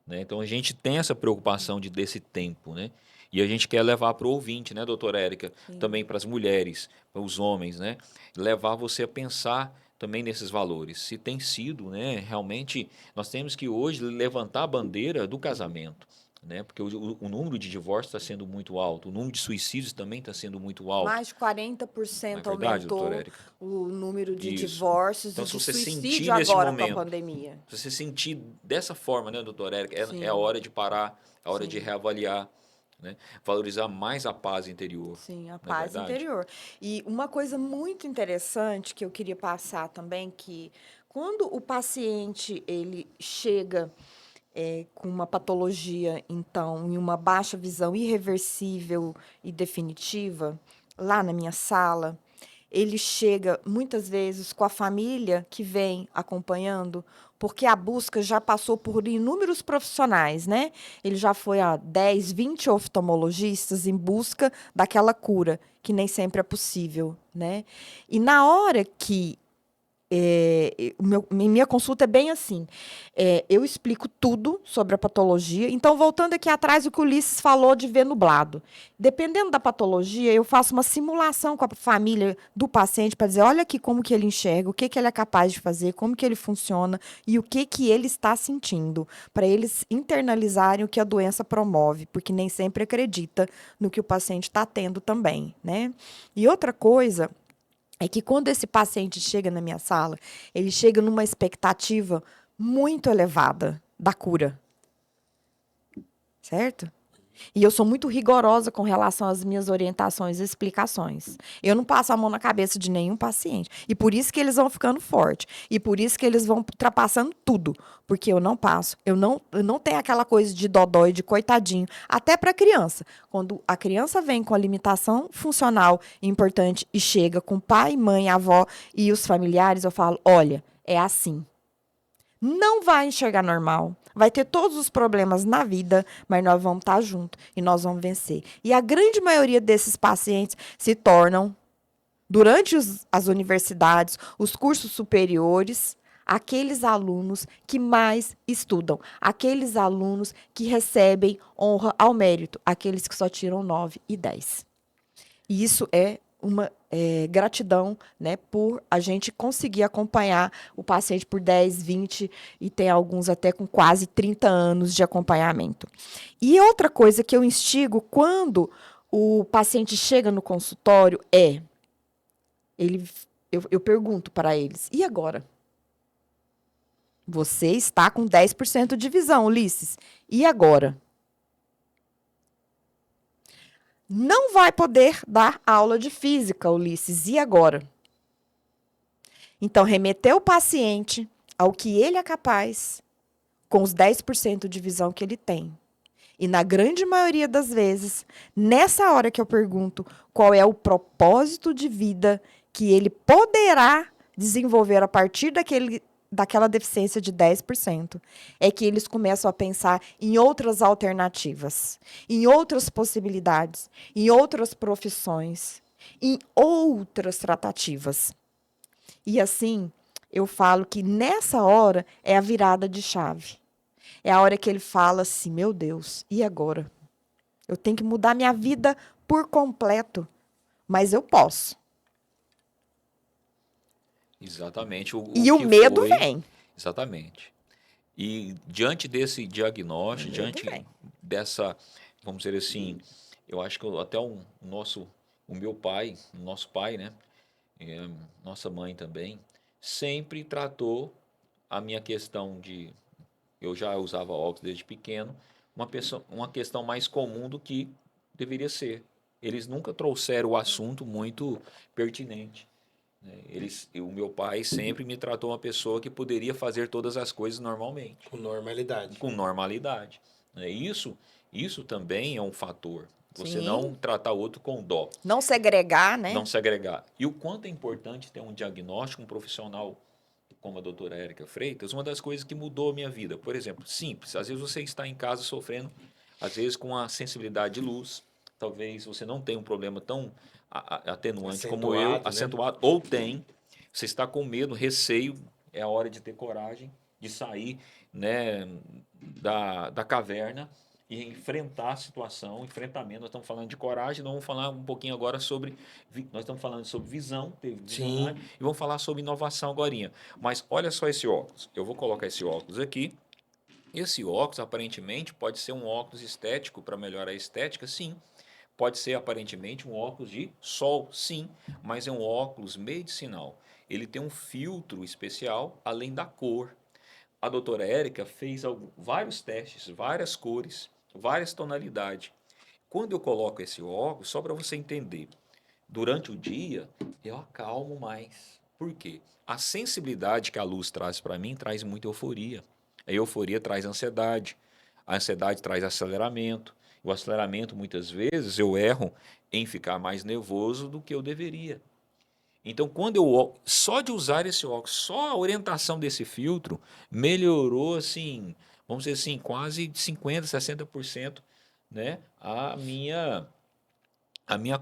né? Então a gente tem essa preocupação desse tempo, né? E a gente quer levar para o ouvinte, né, doutora Érica?
Sim.
Também para as mulheres, para os homens, né? Levar você a pensar também nesses valores. Se tem sido, né? Realmente, nós temos que hoje levantar a bandeira do casamento, né? Porque o número de divórcios está sendo muito alto, o número de suicídios também está sendo muito alto.
Mais de quarenta por
Não é
cento
verdade, doutora
aumentou
Érica?
o número de
Isso.
divórcios
Então,
e
se
de
você sentir
suicídio
nesse
agora com a
momento,
pandemia.
se você sentir dessa forma, né, doutora Érica, é a
Sim,
hora de parar, é a hora de
sim,
reavaliar, né? Valorizar mais a paz interior,
sim, a
não é
paz
verdade?
interior. E uma coisa muito interessante que eu queria passar também, que quando o paciente ele chega com uma patologia, então, em uma baixa visão irreversível e definitiva, lá na minha sala, ele chega muitas vezes com a família que vem acompanhando, porque a busca já passou por inúmeros profissionais, né? Ele já foi a 10, 20 oftalmologistas em busca daquela cura, que nem sempre é possível, né? E na hora que minha consulta é bem assim. Eu explico tudo sobre a patologia. Então, voltando aqui atrás, o que o Ulisses falou de ver nublado. Dependendo da patologia, eu faço uma simulação com a família do paciente para dizer, olha aqui como que ele enxerga, o que, que ele é capaz de fazer, como que ele funciona e o que, que ele está sentindo, para eles internalizarem o que a doença promove, porque nem sempre acredita no que o paciente está tendo também, né? E outra coisa é que quando esse paciente chega na minha sala, ele chega numa expectativa muito elevada da cura, certo? E eu sou muito rigorosa com relação às minhas orientações e explicações. Eu não passo a mão na cabeça de nenhum paciente. E por isso que eles vão ficando fortes. E por isso que eles vão ultrapassando tudo. Porque eu não passo. Eu não tenho aquela coisa de dodói, de coitadinho. Até para a criança. Quando a criança vem com a limitação funcional importante e chega com pai, mãe, avó e os familiares, eu falo, olha, é assim. Não vai enxergar normal, vai ter todos os problemas na vida, mas nós vamos estar juntos e nós vamos vencer. E a grande maioria desses pacientes se tornam, durante as universidades, os cursos superiores, aqueles alunos que mais estudam, aqueles alunos que recebem honra ao mérito, aqueles que só tiram 9 e 10. E isso é uma gratidão, né, por a gente conseguir acompanhar o paciente por 10, 20 e tem alguns até com quase 30 anos de acompanhamento. E outra coisa que eu instigo quando o paciente chega no consultório eu pergunto para eles, e agora? Você está com 10% de visão, Ulisses. E agora? Não vai poder dar aula de física, Ulisses. E agora? Então, remeter o paciente ao que ele é capaz com os 10% de visão que ele tem. E na grande maioria das vezes, nessa hora que eu pergunto qual é o propósito de vida que ele poderá desenvolver a partir daquela deficiência de 10%, é que eles começam a pensar em outras alternativas, em outras possibilidades, em outras profissões, em outras tratativas. E assim, eu falo que nessa hora é a virada de chave. É a hora que ele fala assim, meu Deus, e agora? Eu tenho que mudar minha vida por completo, mas eu posso.
Exatamente.
E o
Que
medo
foi.
vem.
Exatamente. E diante desse diagnóstico,
O medo
diante
vem.
dessa, vamos dizer assim, eu acho que até o meu pai, o nosso pai, né? eh, Nossa mãe também, sempre tratou a minha questão de. Eu já usava óculos desde pequeno, uma questão mais comum do que deveria ser. Eles nunca trouxeram o assunto muito pertinente, né? O meu pai sempre me tratou uma pessoa que poderia fazer todas as coisas normalmente,
Com normalidade.
com normalidade, né? Isso também é um fator. Você
Sim.
não tratar o outro com dó,
Não segregar, né?
não se agregar. E o quanto é importante ter um diagnóstico, um profissional como a doutora Érica Freitas, uma das coisas que mudou a minha vida. Por exemplo, simples, às vezes você está em casa sofrendo, às vezes com a sensibilidade de luz, talvez você não tenha um problema tão atenuante como eu,
Acentuado, né?
acentuado, ou tem, você está com medo, receio, é a hora de ter coragem de sair, né, da caverna e enfrentar a situação, enfrentamento. Nós estamos falando de coragem, nós vamos falar um pouquinho agora sobre. Nós estamos falando sobre visão, teve visionário,
Sim.
e vamos falar sobre inovação agora. Mas olha só esse óculos. Eu vou colocar esse óculos aqui. Esse óculos, aparentemente, pode ser um óculos estético para melhorar a estética, sim. Pode ser aparentemente um óculos de sol, sim, mas é um óculos medicinal. Ele tem um filtro especial, além da cor. A doutora Érica fez vários testes, várias cores, várias tonalidades. Quando eu coloco esse óculos, só para você entender, durante o dia eu acalmo mais. Por quê? A sensibilidade que a luz traz para mim traz muita euforia. A euforia traz ansiedade. A ansiedade traz aceleramento. O aceleramento, muitas vezes, eu erro em ficar mais nervoso do que eu deveria. Então, só de usar esse óculos, só a orientação desse filtro melhorou, assim, vamos dizer assim, quase 50%, 60%, né, a minha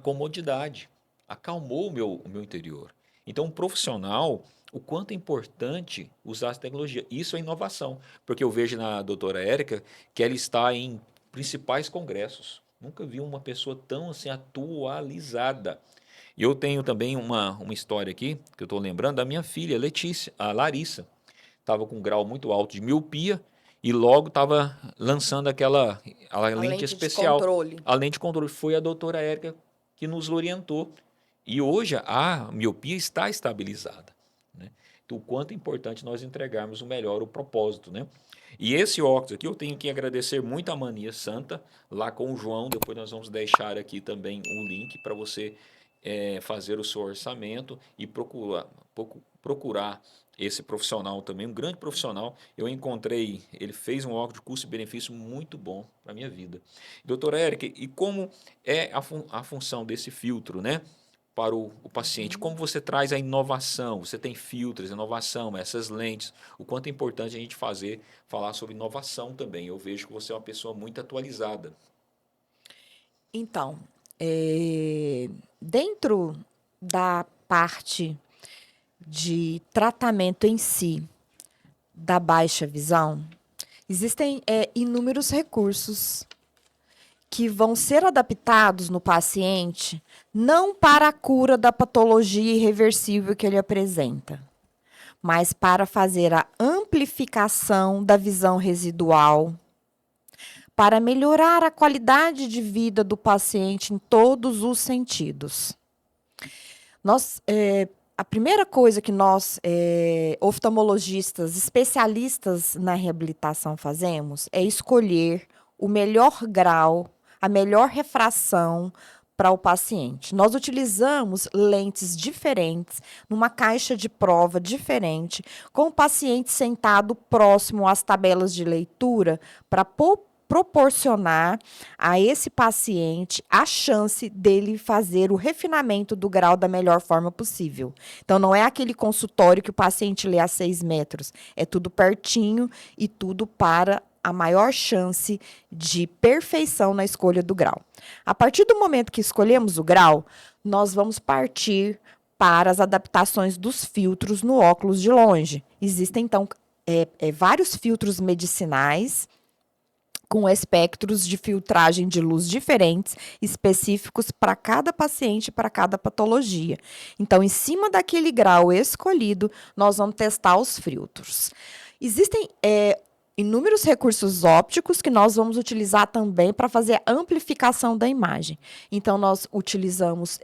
comodidade. Acalmou o meu interior. Então, um profissional, o quanto é importante usar essa tecnologia. Isso é inovação, porque eu vejo na doutora Érica que ela está em principais congressos. Nunca vi uma pessoa tão assim atualizada. E eu tenho também uma história aqui, que eu estou lembrando, da minha filha, Letícia, a Larissa. Estava com um grau muito alto de miopia e logo estava lançando a
A
lente
lente de
especial.
controle.
A lente de controle foi a doutora Érica que nos orientou. E hoje a miopia está estabilizada, né? Então, o quanto é importante nós entregarmos o melhor, o propósito, né? E esse óculos aqui, eu tenho que agradecer muito a Mania Santa, lá com o João. Depois nós vamos deixar aqui também o link para você fazer o seu orçamento e procurar esse profissional também, um grande profissional. Eu encontrei, ele fez um óculos de custo e benefício muito bom para a minha vida. Doutora Érica, e como é a função desse filtro, né? Para o paciente, como você traz a inovação, você tem filtros, inovação, essas lentes, o quanto é importante a gente falar sobre inovação também. Eu vejo que você é uma pessoa muito atualizada.
Então, dentro da parte de tratamento em si da baixa visão, existem inúmeros recursos que vão ser adaptados no paciente não para a cura da patologia irreversível que ele apresenta, mas para fazer a amplificação da visão residual, para melhorar a qualidade de vida do paciente em todos os sentidos. A primeira coisa que nós, oftalmologistas, especialistas na reabilitação, fazemos é escolher o melhor grau, a melhor refração para o paciente. Nós utilizamos lentes diferentes, numa caixa de prova diferente, com o paciente sentado próximo às tabelas de leitura, para proporcionar a esse paciente a chance dele fazer o refinamento do grau da melhor forma possível. Então, não é aquele consultório que o paciente lê a 6 metros. É tudo pertinho e tudo para a maior chance de perfeição na escolha do grau. A partir do momento que escolhemos o grau, nós vamos partir para as adaptações dos filtros no óculos de longe. Existem, então, vários filtros medicinais com espectros de filtragem de luz diferentes, específicos para cada paciente, para cada patologia. Então, em cima daquele grau escolhido, nós vamos testar os filtros. Existem inúmeros recursos ópticos que nós vamos utilizar também para fazer a amplificação da imagem. Então, nós utilizamos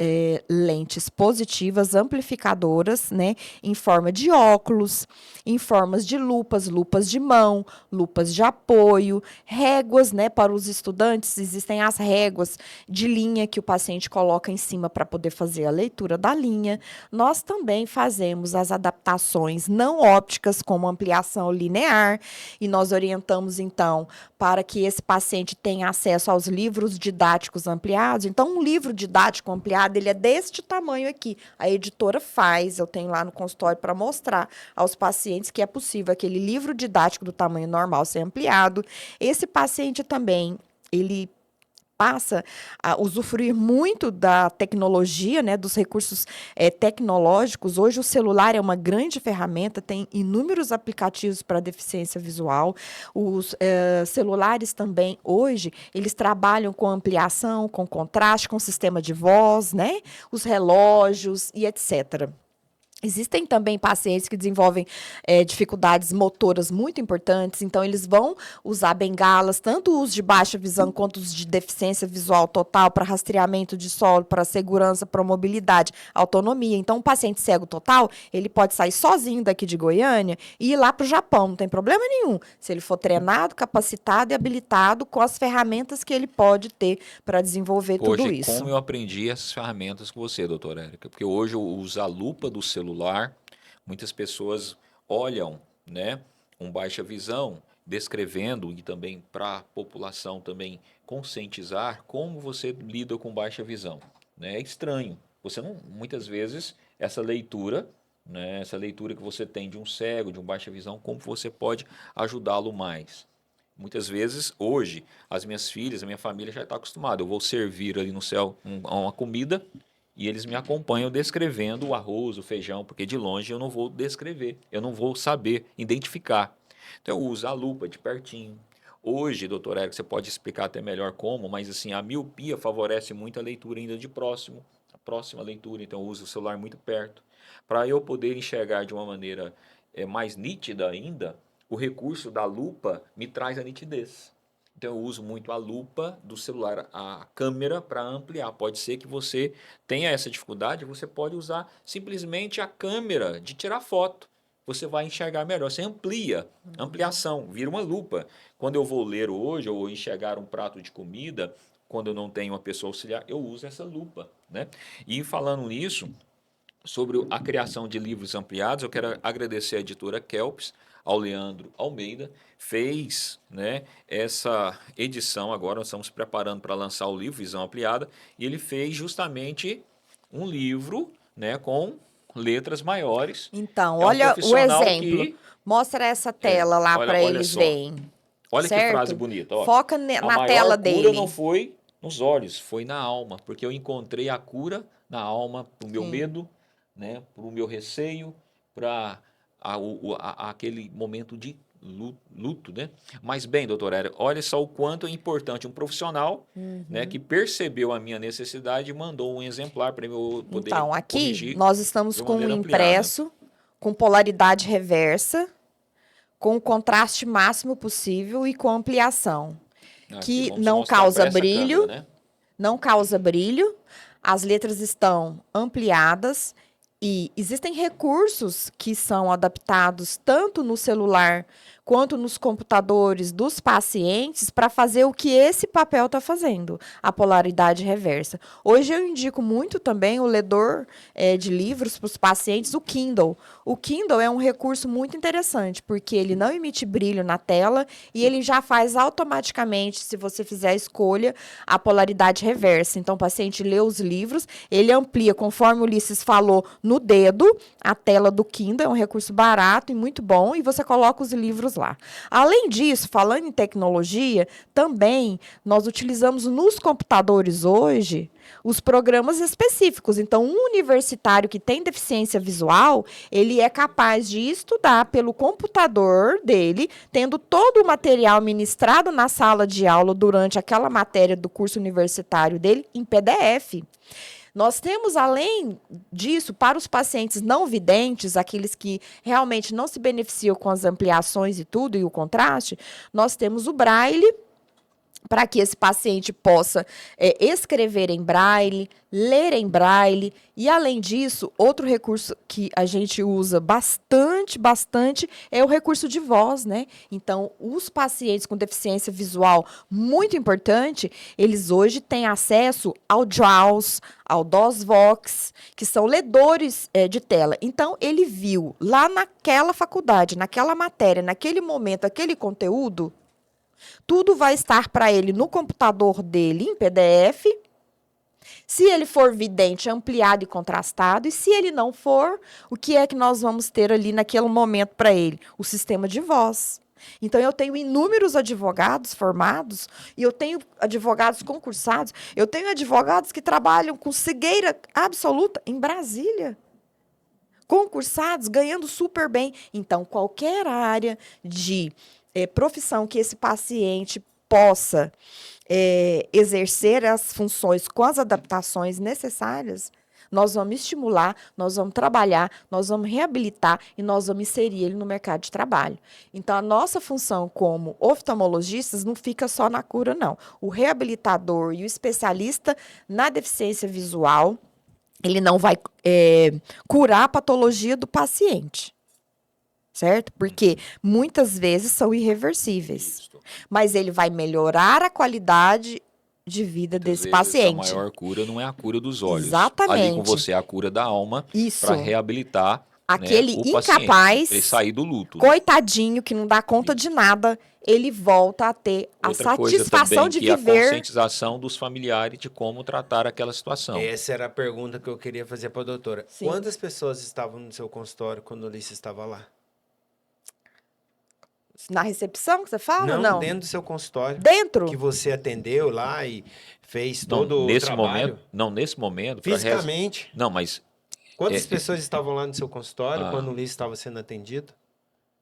lentes positivas, amplificadoras, né, em forma de óculos, em formas de lupas, lupas de mão, lupas de apoio, réguas, né, para os estudantes. Existem as réguas de linha que o paciente coloca em cima para poder fazer a leitura da linha. Nós também fazemos as adaptações não ópticas, como ampliação linear, e nós orientamos, então, para que esse paciente tenha acesso aos livros didáticos ampliados. Então, um livro didático ampliado, ele é deste tamanho aqui. A editora faz, eu tenho lá no consultório para mostrar aos pacientes que é possível aquele livro didático do tamanho normal ser ampliado. Esse paciente também, ele passa a usufruir muito da tecnologia, né, dos recursos tecnológicos. Hoje o celular é uma grande ferramenta, tem inúmeros aplicativos para deficiência visual. Os celulares também, hoje, eles trabalham com ampliação, com contraste, com sistema de voz, né, os relógios e etc. Existem também pacientes que desenvolvem dificuldades motoras muito importantes, então eles vão usar bengalas, tanto os de baixa visão quanto os de deficiência visual total, para rastreamento de solo, para segurança, para mobilidade, autonomia. Então, um paciente cego total, ele pode sair sozinho daqui de Goiânia e ir lá para o Japão, não tem problema nenhum, se ele for treinado, capacitado e habilitado com as ferramentas que ele pode ter para desenvolver tudo
Hoje,
isso.
como eu aprendi essas ferramentas com você, doutora Érica? Porque hoje eu uso a lupa do celular, muitas pessoas olham, né, um baixa visão descrevendo e também para a população também conscientizar como você lida com baixa visão, né? É estranho. Você não, muitas vezes, essa leitura, né, essa leitura que você tem de um cego, de um baixa visão, como você pode ajudá-lo mais. Muitas vezes, hoje, as minhas filhas, a minha família já está acostumada. Eu vou servir ali no céu uma comida e eles me acompanham descrevendo o arroz, o feijão, porque de longe eu não vou descrever, eu não vou saber identificar. Então eu uso a lupa de pertinho. Hoje, doutor Érico, você pode explicar até melhor como, mas assim, a miopia favorece muito a leitura ainda de próximo, a próxima leitura, então eu uso o celular muito perto. Para eu poder enxergar de uma maneira mais nítida ainda, o recurso da lupa me traz a nitidez. Então eu uso muito a lupa do celular, a câmera para ampliar. Pode ser que você tenha essa dificuldade, você pode usar simplesmente a câmera de tirar foto. Você vai enxergar melhor, você amplia, ampliação, vira uma lupa. Quando eu vou ler hoje ou enxergar um prato de comida, quando eu não tenho uma pessoa auxiliar, eu uso essa lupa, né? E falando nisso, sobre a criação de livros ampliados, eu quero agradecer à editora Kelps, ao Leandro Almeida, fez, né, essa edição agora, nós estamos preparando para lançar o livro Visão Ampliada, e ele fez justamente um livro, né, com letras maiores.
Então,
É um
olha o
profissional
exemplo.
que...
Mostra essa tela lá
olha,
para
olha
eles
só.
verem.
Olha que
Certo?
frase bonita. Ó.
Foca
A
na
maior
tela
cura
dele.
não foi nos olhos, foi na alma, porque eu encontrei a cura na alma para o meu
Sim.
medo, né, para o meu receio, para aquele momento de luto, né? Mas bem, doutor Hélio, olha só o quanto é importante um profissional, né, que percebeu a minha necessidade e mandou um exemplar para eu poder
Então, aqui
corrigir
nós estamos
de
com um
maneira ampliada.
impresso com polaridade reversa, com o contraste máximo possível e com ampliação,
Aqui,
que
vamos
não
mostrar
causa
para essa
brilho,
câmera, né?
não causa brilho, as letras estão ampliadas e existem recursos que são adaptados tanto no celular quanto nos computadores dos pacientes para fazer o que esse papel está fazendo, a polaridade reversa. Hoje eu indico muito também o ledor de livros para os pacientes, o Kindle. O Kindle é um recurso muito interessante, porque ele não emite brilho na tela e ele já faz automaticamente, se você fizer a escolha, a polaridade reversa. Então, o paciente lê os livros, ele amplia, conforme o Ulisses falou, no dedo, a tela do Kindle, é um recurso barato e muito bom, e você coloca os livros lá. Além disso, falando em tecnologia, também nós utilizamos nos computadores hoje os programas específicos. Então, um universitário que tem deficiência visual, ele é capaz de estudar pelo computador dele, tendo todo o material ministrado na sala de aula durante aquela matéria do curso universitário dele em PDF. Nós temos, além disso, para os pacientes não videntes, aqueles que realmente não se beneficiam com as ampliações e tudo, e o contraste, nós temos o Braille, para que esse paciente possa escrever em braille, ler em braille, e além disso, outro recurso que a gente usa bastante, é o recurso de voz, né? Então, os pacientes com deficiência visual, muito importante, eles hoje têm acesso ao JAWS, ao DOSVox, que são ledores de tela. Então, ele viu lá naquela faculdade, naquela matéria, naquele momento, aquele conteúdo, tudo vai estar para ele no computador dele em PDF. Se ele for vidente, ampliado e contrastado. E se ele não for, o que é que nós vamos ter ali naquele momento para ele? O sistema de voz. Então, eu tenho inúmeros advogados formados e eu tenho advogados concursados. Eu tenho advogados que trabalham com cegueira absoluta em Brasília. Concursados, ganhando super bem. Então, qualquer área de profissão que esse paciente possa exercer as funções com as adaptações necessárias, nós vamos estimular, nós vamos trabalhar, nós vamos reabilitar e nós vamos inserir ele no mercado de trabalho. Então, a nossa função como oftalmologistas não fica só na cura, não. O reabilitador e o especialista na deficiência visual, ele não vai curar a patologia do paciente. Certo? Porque muitas vezes são irreversíveis.
Isso.
Mas ele vai melhorar a qualidade de vida
Muitas
desse
vezes
paciente.
A maior cura não é a cura dos olhos.
Exatamente.
Ali com você é a cura da alma
Isso.
para reabilitar
Aquele
o paciente,
incapaz,
ele sair do luto.
coitadinho, que não dá conta de nada, ele volta a ter a
Outra coisa
satisfação
também,
de
que é a
viver.
conscientização dos familiares de como tratar aquela situação.
Essa era a pergunta que eu queria fazer para a doutora.
Sim.
Quantas pessoas estavam no seu consultório quando a Ulisses estava lá?
Na recepção que você fala? Não.
Dentro do seu consultório.
Dentro?
Que você atendeu lá e fez
Não,
todo o
nesse
trabalho.
momento, não, nesse momento, pra
Fisicamente.
não, mas
Quantas pessoas estavam lá no seu consultório
Ah.
quando o Ulisses estava sendo atendido?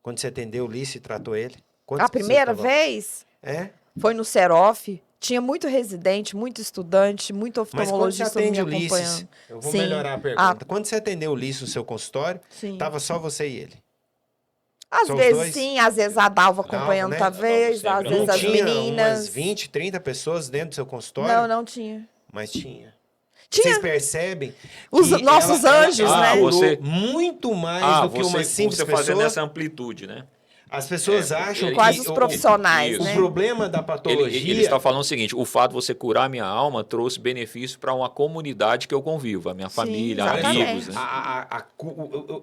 Quando você atendeu o Ulisses e tratou ele?
A
Quantas pessoas
primeira
estavam lá?
vez
É?
foi no Serof. Tinha muito residente, muito estudante, muito
Mas quando você
oftalmologista me
atende o Ulisses,
acompanhando.
eu vou
Sim.
melhorar a pergunta. Quando você atendeu o Ulisses no seu consultório,
Sim.
tava só você e ele?
Às
só os
vezes
dois?
sim, às vezes a Dalva acompanhando,
né?
talvez,
A Dalva
às
sempre
vezes
Não
as
tinha
meninas.
umas 20, 30 pessoas dentro do seu consultório?
Não, não tinha.
Mas tinha.
Tinha.
Vocês percebem
Os
que
nossos anjos,
ela
né?
curou
Você-
muito mais do que uma simples
você
pessoa.
fazendo essa amplitude, né?
As pessoas acham
Quais
que
os profissionais,
isso.
o
né?
problema da
Ele
patologia...
está falando o seguinte: o fato de você curar minha alma trouxe benefício para uma comunidade que eu convivo, a minha
Sim,
família,
exatamente.
amigos. Né?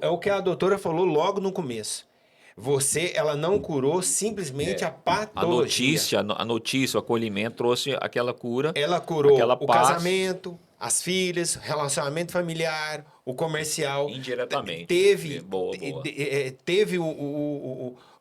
É o que a doutora falou logo no começo. Ela não curou simplesmente a
A
patologia.
notícia, o acolhimento trouxe aquela cura.
Ela curou
aquela
o
paz.
casamento, as filhas, relacionamento familiar, o comercial.
Indiretamente.
Teve,
Boa.
teve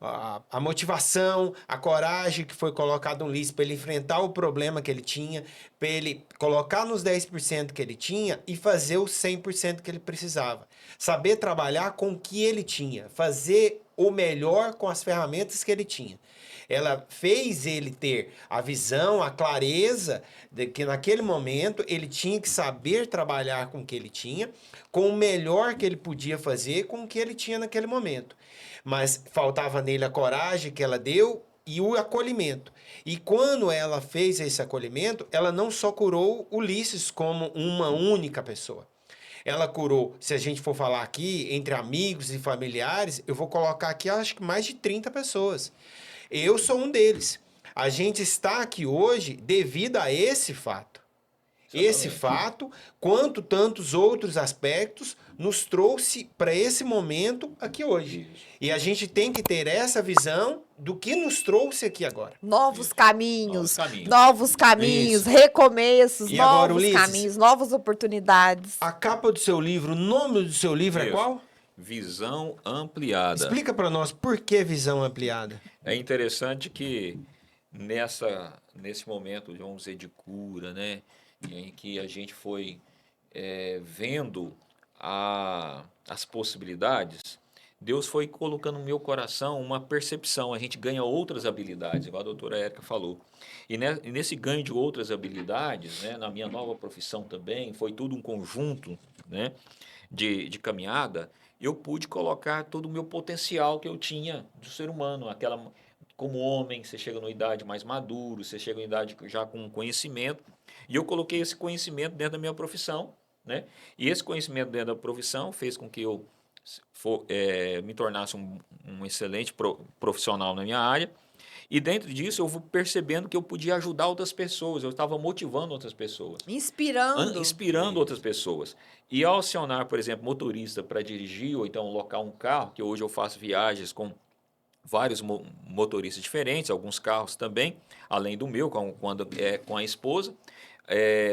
a motivação, a coragem que foi colocada no Ulisses para ele enfrentar o problema que ele tinha, para ele colocar nos 10% que ele tinha e fazer os 100% que ele precisava. Saber trabalhar com o que ele tinha, fazer o melhor com as ferramentas que ele tinha. Ela fez ele ter a visão, a clareza de que naquele momento ele tinha que saber trabalhar com o que ele tinha, com o melhor que ele podia fazer com o que ele tinha naquele momento. Mas faltava nele a coragem que ela deu e o acolhimento. E quando ela fez esse acolhimento, ela não só curou Ulisses como uma única pessoa. Ela curou, se a gente for falar aqui, entre amigos e familiares, eu vou colocar aqui, acho que mais de 30 pessoas. Eu sou um deles. A gente está aqui hoje devido a esse fato. Esse fato, quanto tantos outros aspectos, nos trouxe para esse momento aqui hoje.
Isso.
E a gente tem que ter essa visão do que nos trouxe aqui agora.
Novos caminhos,
Novos
recomeços,
E agora,
novos
Ulisses?
caminhos, novas oportunidades.
A capa do seu livro, o nome do seu livro é
Isso.
qual?
Visão ampliada.
Explica para nós por que visão ampliada.
É interessante que nesse momento, vamos dizer, de cura, né, em que a gente foi vendo as possibilidades, Deus foi colocando no meu coração uma percepção, a gente ganha outras habilidades, igual a doutora Érica falou. E nesse ganho de outras habilidades, né, na minha nova profissão também, foi tudo um conjunto, né, de caminhada, eu pude colocar todo o meu potencial que eu tinha do ser humano, como homem, você chega numa idade mais maduro, você chega numa idade já com conhecimento, e eu coloquei esse conhecimento dentro da minha profissão, né? E esse conhecimento dentro da profissão fez com que eu me tornasse um excelente profissional na minha área, e dentro disso eu vou percebendo que eu podia ajudar outras pessoas, eu estava motivando outras pessoas. Inspirando outras pessoas. E ao acionar, por exemplo, motorista para dirigir ou então locar um carro, que hoje eu faço viagens com vários motoristas diferentes, alguns carros também, além do meu, quando é com a esposa.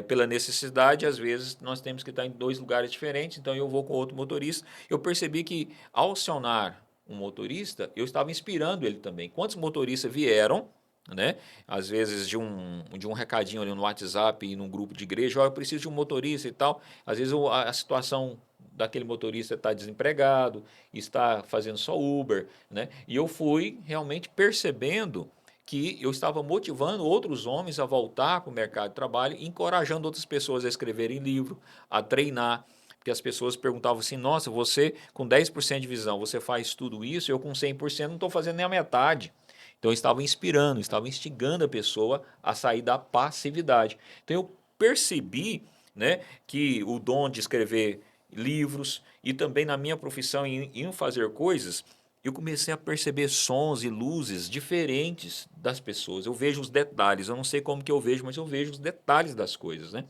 Pela necessidade, às vezes, nós temos que estar em 2 lugares diferentes, então eu vou com outro motorista. Eu percebi que, ao acionar um motorista, eu estava inspirando ele também. Quantos motoristas vieram, né? Às vezes de um recadinho ali no WhatsApp e num grupo de igreja, eu preciso de um motorista e tal. Às vezes a situação daquele motorista está desempregado, está fazendo só Uber, né? E eu fui realmente percebendo que eu estava motivando outros homens a voltar para o mercado de trabalho, encorajando outras pessoas a escreverem livro, a treinar, porque as pessoas perguntavam assim, nossa, você com 10% de visão, você faz tudo isso, eu com 100% não estou fazendo nem a metade. Então eu estava inspirando, estava instigando a pessoa a sair da passividade. Então eu percebi, né, que o dom de escrever livros e também na minha profissão em fazer coisas, eu comecei a perceber sons e luzes diferentes das pessoas. Eu vejo os detalhes, eu não sei como que eu vejo, mas eu vejo os detalhes das coisas, né?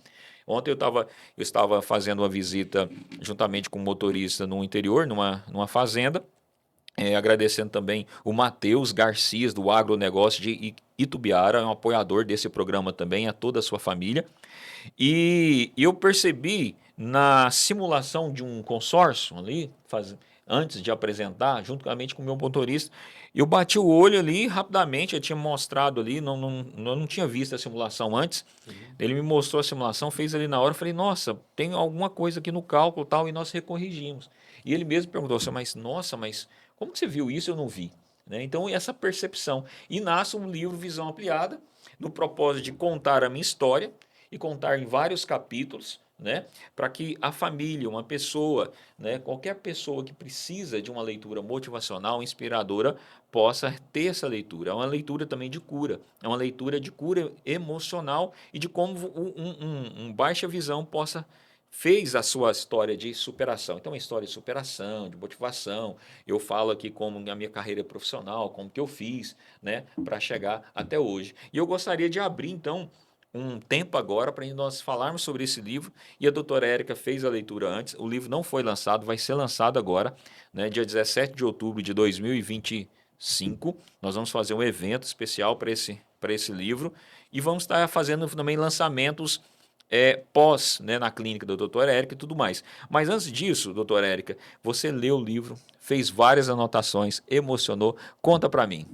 Ontem eu estava fazendo uma visita juntamente com um motorista no interior, numa fazenda, agradecendo também o Matheus Garcias, do Agronegócio de Itubiara, é um apoiador desse programa também, a toda a sua família. E eu percebi na simulação de um consórcio ali, antes de apresentar, juntamente com o meu motorista, eu bati o olho ali rapidamente, eu tinha mostrado ali, não tinha visto a simulação antes. Ele me mostrou a simulação, fez ali na hora, eu falei, nossa, tem alguma coisa aqui no cálculo tal, e nós recorrigimos. E ele mesmo perguntou assim, mas como que você viu isso? Eu não vi. Né? Então, essa percepção. E nasce um livro Visão Ampliada, no propósito de contar a minha história, e contar em vários capítulos, né, para que a família, uma pessoa, né, qualquer pessoa que precisa de uma leitura motivacional, inspiradora, possa ter essa leitura. É uma leitura também de cura, é uma leitura de cura emocional e de como um baixa visão fez a sua história de superação. Então, é uma história de superação, de motivação. Eu falo aqui como a minha carreira profissional, como que eu fiz, né, para chegar até hoje. E eu gostaria de abrir, então, um tempo agora para nós falarmos sobre esse livro, e a doutora Érica fez a leitura antes, o livro não foi lançado, vai ser lançado agora, né, dia 17 de outubro de 2025, nós vamos fazer um evento especial para esse livro, e vamos estar fazendo também lançamentos pós, né, na clínica da doutora Érica e tudo mais. Mas antes disso, doutora Érica, você leu o livro, fez várias anotações, emocionou, conta para mim.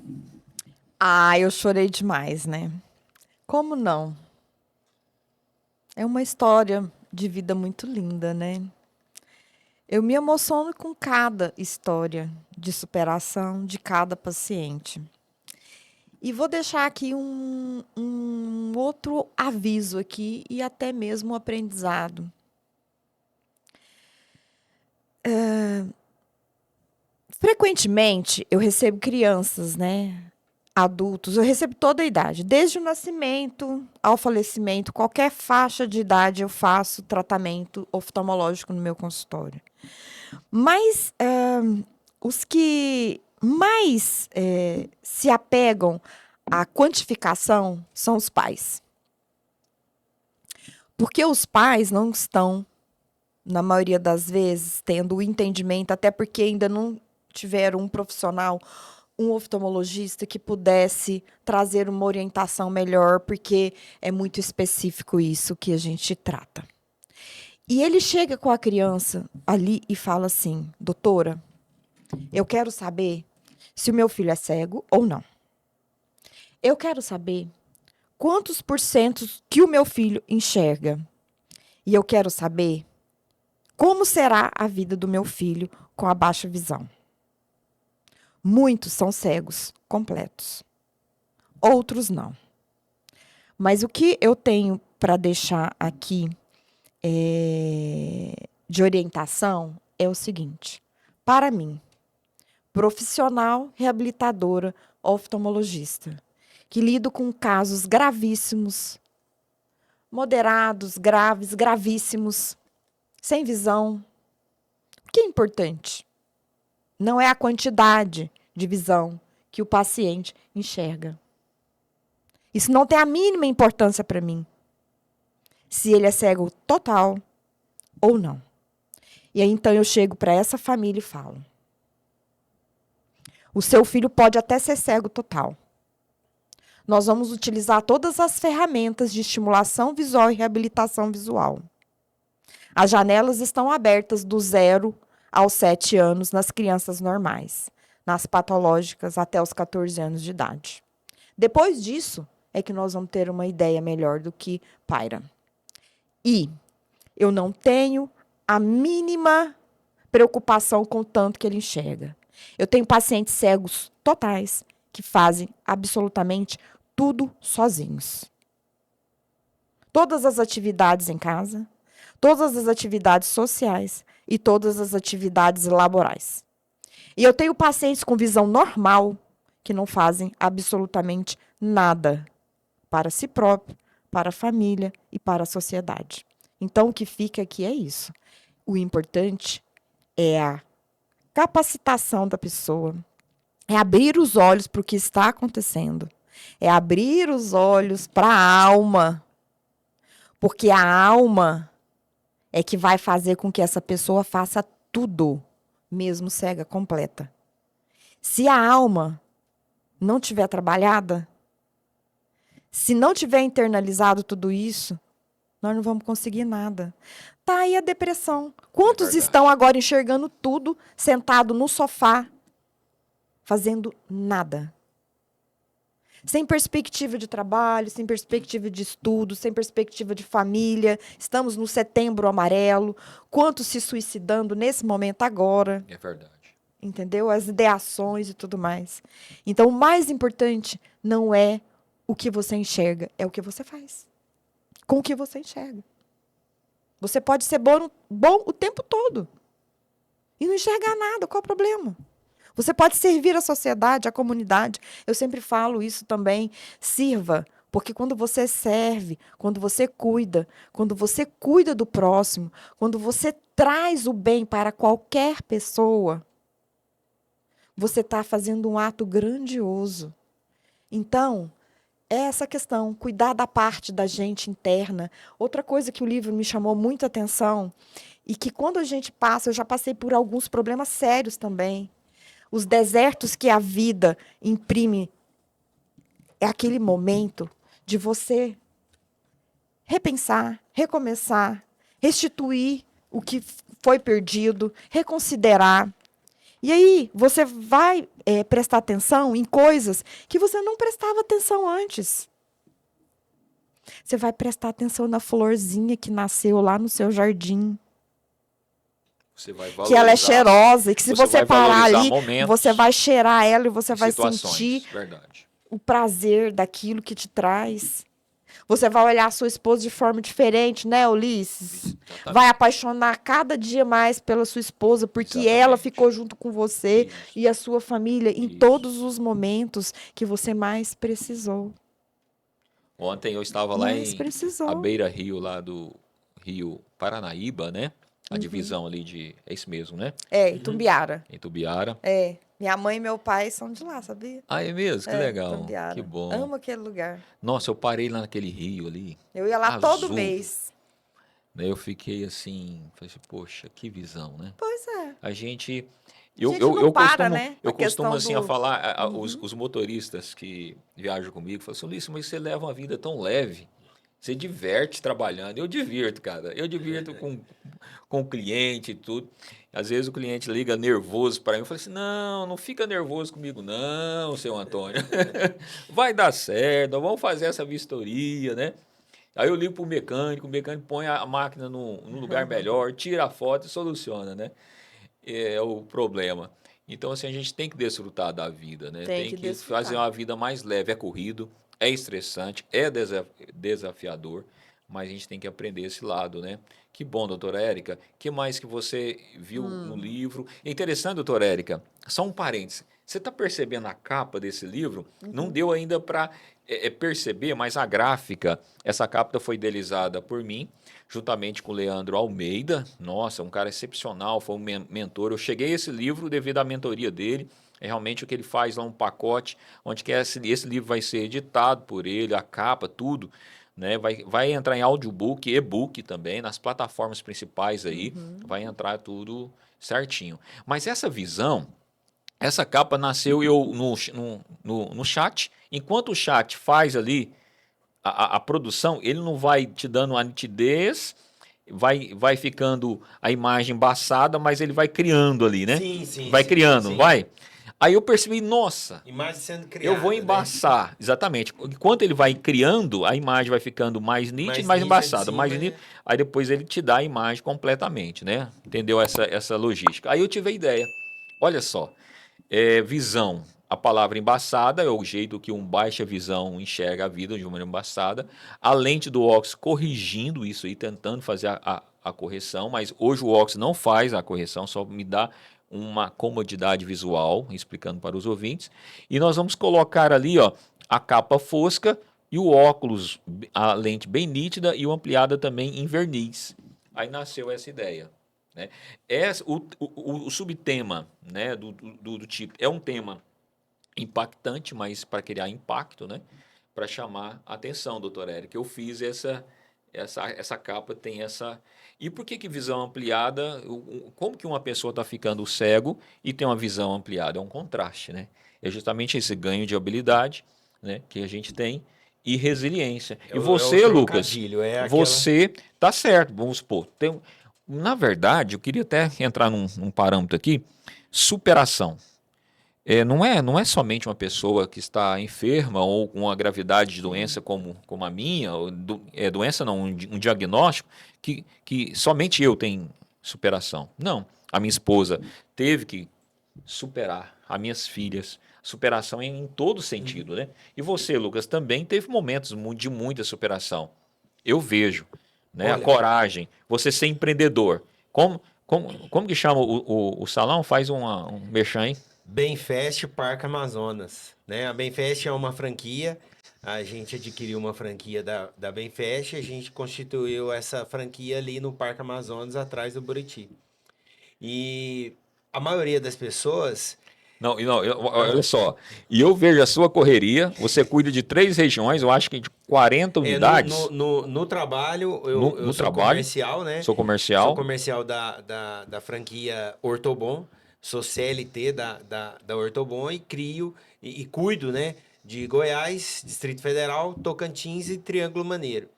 Eu chorei demais, né? Como não? É uma história de vida muito linda, né? Eu me emociono com cada história de superação de cada paciente. E vou deixar aqui um outro aviso aqui e até mesmo um aprendizado. Frequentemente, eu recebo crianças, né? Adultos, eu recebo toda a idade, desde o nascimento ao falecimento, qualquer faixa de idade eu faço tratamento oftalmológico no meu consultório. Mas os que mais se apegam à quantificação são os pais. Porque os pais não estão, na maioria das vezes, tendo o entendimento, até porque ainda não tiveram um profissional, um oftalmologista que pudesse trazer uma orientação melhor, porque é muito específico isso que a gente trata. E ele chega com a criança ali e fala assim, doutora, eu quero saber se o meu filho é cego ou não. Eu quero saber quantos % que o meu filho enxerga. E eu quero saber como será a vida do meu filho com a baixa visão. Muitos são cegos completos, outros não. Mas o que eu tenho para deixar aqui de orientação é o seguinte. Para mim, profissional reabilitadora oftalmologista, que lido com casos gravíssimos, moderados, graves, gravíssimos, sem visão, o que é importante? Não é a quantidade de visão que o paciente enxerga. Isso não tem a mínima importância para mim. Se ele é cego total ou não. E aí, então, eu chego para essa família e falo. O seu filho pode até ser cego total. Nós vamos utilizar todas as ferramentas de estimulação visual e reabilitação visual. As janelas estão abertas do 0 aos 7 anos nas crianças normais, nas patológicas até os 14 anos de idade. Depois disso, é que nós vamos ter uma ideia melhor do que paira. E eu não tenho a mínima preocupação com o tanto que ele enxerga. Eu tenho pacientes cegos totais que fazem absolutamente tudo sozinhos. Todas as atividades em casa, todas as atividades sociais e todas as atividades laborais. E eu tenho pacientes com visão normal que não fazem absolutamente nada para si próprio, para a família e para a sociedade. Então, o que fica aqui é isso. O importante é a capacitação da pessoa, é abrir os olhos para o que está acontecendo, é abrir os olhos para a alma.
Porque a alma é que vai fazer com que essa pessoa faça tudo, mesmo cega completa. Se a alma não tiver trabalhada, se não tiver internalizado tudo isso, nós não vamos conseguir nada. Tá aí a depressão. Quantos
verdade.
estão agora enxergando tudo, sentado no sofá, fazendo nada? Sem perspectiva de trabalho, sem perspectiva de estudo, sem perspectiva de família. Estamos no Setembro Amarelo. Quantos se suicidando nesse momento agora?
É verdade.
Entendeu? As ideações e tudo mais. Então, o mais importante não é o que você enxerga, é o que você faz. Com o que você enxerga. Você pode ser bom o tempo todo e não enxergar nada. Qual o problema? Você pode servir a sociedade, a comunidade. Eu sempre falo isso também. Sirva, porque quando você serve, quando você cuida do próximo, quando você traz o bem para qualquer pessoa, você está fazendo um ato grandioso. Então, é essa questão, cuidar da parte da gente interna. Outra coisa que o livro me chamou muita atenção, e que quando a gente passa, eu já passei por alguns problemas sérios também. Os desertos que a vida imprime é aquele momento de você repensar, recomeçar, restituir o que foi perdido, reconsiderar. E aí você vai prestar atenção em coisas que você não prestava atenção antes. Você vai prestar atenção na florzinha que nasceu lá no seu jardim.
Você vai
Que ela é
valorizar,
cheirosa e que se
você
você
vai
parar
valorizar
ali,
momentos
você vai cheirar ela e você
e
vai
situações.
sentir
Verdade.
o prazer daquilo que te traz. Você vai olhar a sua esposa de forma diferente, né, Ulisses?
Exatamente.
Vai apaixonar cada dia mais pela sua esposa, porque
Exatamente.
ela ficou junto com você
Isso.
e a sua família em
Isso.
todos os momentos que você mais precisou.
Ontem eu estava lá
Mais
à
precisou.
beira-rio, lá do Rio Paranaíba, né? A
Uhum.
divisão ali de... É isso mesmo, né?
É, Itumbiara.
Em Tubiara.
É. Minha mãe e meu pai são de lá, sabia?
Ah, é mesmo? Que legal.
Itumbiara.
Que bom.
Amo aquele lugar.
Nossa, eu parei lá naquele rio ali,
Eu ia lá todo
azul.
mês.
Né? Eu fiquei assim, falei assim, poxa, que visão, né?
Pois é.
A gente...
A gente não para, né?
Eu
A
costumo
questão
assim, a
do...
falar, os motoristas que viajam comigo, falam assim, Ulisses, mas você leva uma vida tão leve, você diverte trabalhando. Eu divirto, cara. Eu divirto com o cliente e tudo. Às vezes o cliente liga nervoso para mim, eu falo assim, não, não fica nervoso comigo não, seu Antônio. Vai dar certo, vamos fazer essa vistoria, né? Aí eu ligo pro mecânico, o mecânico põe a máquina num lugar melhor, tira a foto e soluciona, né? É o problema. Então, assim, a gente tem que desfrutar da vida, né?
Tem
Tem
que
que
desfrutar.
fazer uma vida mais leve. É corrido, é estressante, é desafiador, mas a gente tem que aprender esse lado, né? Que bom, doutora Érica. Que mais que você viu no livro? É interessante, doutora Érica, só um parênteses. Você está percebendo a capa desse livro? Não deu ainda para perceber, mas a gráfica, essa capa foi idealizada por mim, juntamente com o Leandro Almeida. Nossa, um cara excepcional, foi um mentor. Eu cheguei a esse livro devido à mentoria dele. É realmente o que ele faz lá, um pacote, onde que esse livro vai ser editado por ele, a capa, tudo. Né? Vai entrar em audiobook, e-book também, nas plataformas principais aí. Vai entrar tudo certinho. Mas essa visão, essa capa nasceu no chat. Enquanto o chat faz ali a produção, ele não vai te dando a nitidez, vai ficando a imagem embaçada, mas ele vai criando ali, né?
Sim.
Vai criando,
sim.
vai. Aí eu percebi, nossa,
Imagem sendo criada,
eu vou embaçar, exatamente. Enquanto ele vai criando, a imagem vai ficando mais nítida e mais
nítida de
embaçada, mais
cima,
nítida. Aí depois ele te dá a imagem completamente, né? Entendeu essa logística? Aí eu tive a ideia. Olha só, visão. A palavra embaçada é o jeito que um baixa visão enxerga a vida de uma maneira embaçada. A lente do óculos corrigindo isso aí, tentando fazer a correção, mas hoje o óculos não faz a correção, só me dá uma comodidade visual, explicando para os ouvintes. E nós vamos colocar ali, ó, a capa fosca e o óculos, a lente bem nítida e o ampliada também em verniz. Aí nasceu essa ideia. Né? O subtema, né, do tipo é um tema impactante, mas para criar impacto, né, para chamar a atenção, doutor Érica. Eu fiz essa capa tem essa... E por que visão ampliada? Como que uma pessoa está ficando cego e tem uma visão ampliada? É um contraste, né? É justamente esse ganho de habilidade, né, que a gente tem e resiliência. E você, Lucas, você tá certo, vamos supor. Na verdade, eu queria até entrar num parâmetro aqui, superação. Não é somente uma pessoa que está enferma ou com uma gravidade de doença como a minha, doença não, um diagnóstico, que somente eu tenho superação. Não, a minha esposa teve que superar, as minhas filhas, superação em todo sentido, né? E você, Lucas, também teve momentos de muita superação. Eu vejo, né? A coragem, você ser empreendedor. Como que chama o salão? Faz um merchan, hein?
Benfest Parque Amazonas, né? A Benfest é uma franquia, a gente adquiriu uma franquia da Benfest, a gente constituiu essa franquia ali no Parque Amazonas, atrás do Buriti. E a maioria das pessoas...
Não, olha só, e eu vejo a sua correria, você cuida de 3 regiões, eu acho que de 40 unidades.
No trabalho, eu sou
trabalho,
comercial, né?
Sou comercial.
Sou comercial da franquia Ortobon, sou CLT da Ortobon e crio e cuido, né, de Goiás, Distrito Federal, Tocantins e Triângulo Mineiro,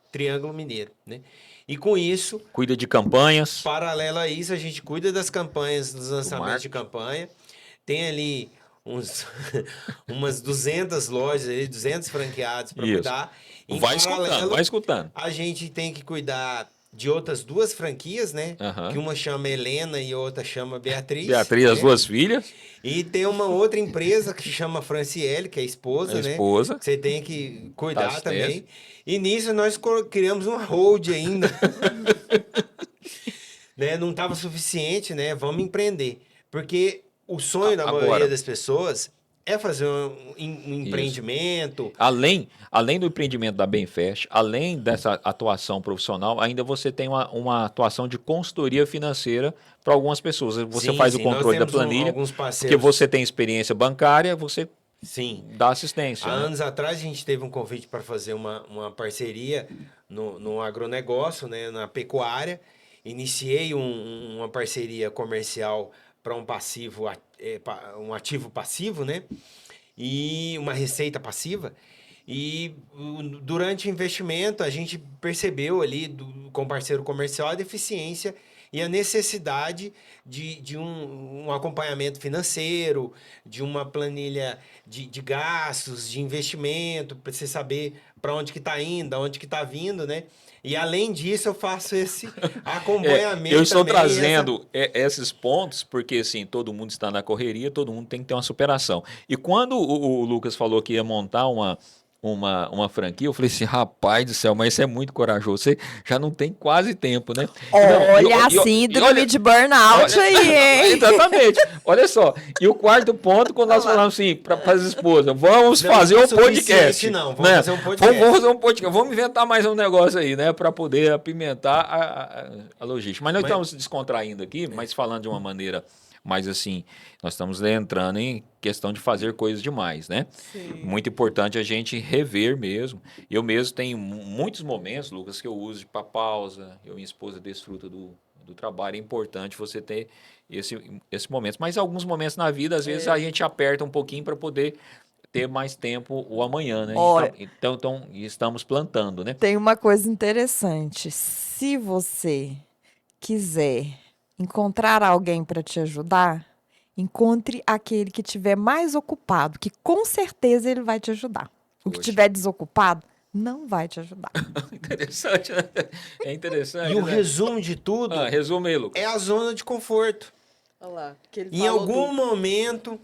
né? E com isso...
Cuida de campanhas.
Paralelo a isso, a gente cuida das campanhas, dos lançamentos de campanha. Tem ali umas 200 lojas, 200 franqueados para cuidar.
Vai escutando.
A gente tem que cuidar de outras 2 franquias, né? Que uma chama Helena e outra chama Beatriz.
Beatriz, né? As 2 filhas.
E tem uma outra empresa que chama Franciele, que é a esposa, né? Que você tem que cuidar também. E nisso nós criamos uma hold ainda. Né? Não estava suficiente, né? Vamos empreender. Porque o sonho da maioria das pessoas é fazer um empreendimento.
Além do empreendimento da Benfest, além dessa atuação profissional, ainda você tem uma atuação de consultoria financeira para algumas pessoas. Você faz o controle da planilha, porque você tem experiência bancária, você dá assistência.
Há anos atrás a gente teve um convite para fazer uma parceria no agronegócio, né, na pecuária. Iniciei uma parceria comercial para um ativo passivo, né? E uma receita passiva. E durante o investimento a gente percebeu ali com o parceiro comercial a deficiência e a necessidade de um acompanhamento financeiro, de uma planilha de gastos, de investimento, para você saber para onde que está indo, onde que está vindo, né? E além disso, eu faço esse acompanhamento.
Eu estou trazendo esses pontos porque, assim, todo mundo está na correria, todo mundo tem que ter uma superação. E quando o Lucas falou que ia montar uma franquia, eu falei assim, rapaz do céu, mas isso é muito corajoso, você já não tem quase tempo, né?
Olha a síndrome de burnout aí, hein?
Exatamente. Olha só, e o quarto ponto, quando nós falamos assim, para as esposas, vamos fazer um podcast.
Não, vamos fazer um podcast.
Vamos fazer um podcast, vamos inventar mais um negócio aí, né, para poder apimentar a logística. Mas nós estamos descontraindo aqui, mas falando de uma maneira... Mas assim, nós estamos entrando em questão de fazer coisas demais, né?
Sim.
Muito importante a gente rever mesmo. Eu mesmo tenho muitos momentos, Lucas, que eu uso para pausa. Eu e minha esposa desfruta do trabalho. É importante você ter esse momento. Mas alguns momentos na vida, às vezes, a gente aperta um pouquinho para poder ter mais tempo o amanhã, né?
Olha,
então, estamos plantando, né?
Tem uma coisa interessante. Se você quiser encontrar alguém para te ajudar, encontre aquele que estiver mais ocupado, que com certeza ele vai te ajudar. O que estiver desocupado não vai te ajudar.
Interessante, né? É interessante.
E o resumo de tudo
resume aí, Lucas.
é a zona de conforto.
Olha lá, que ele
Em algum momento,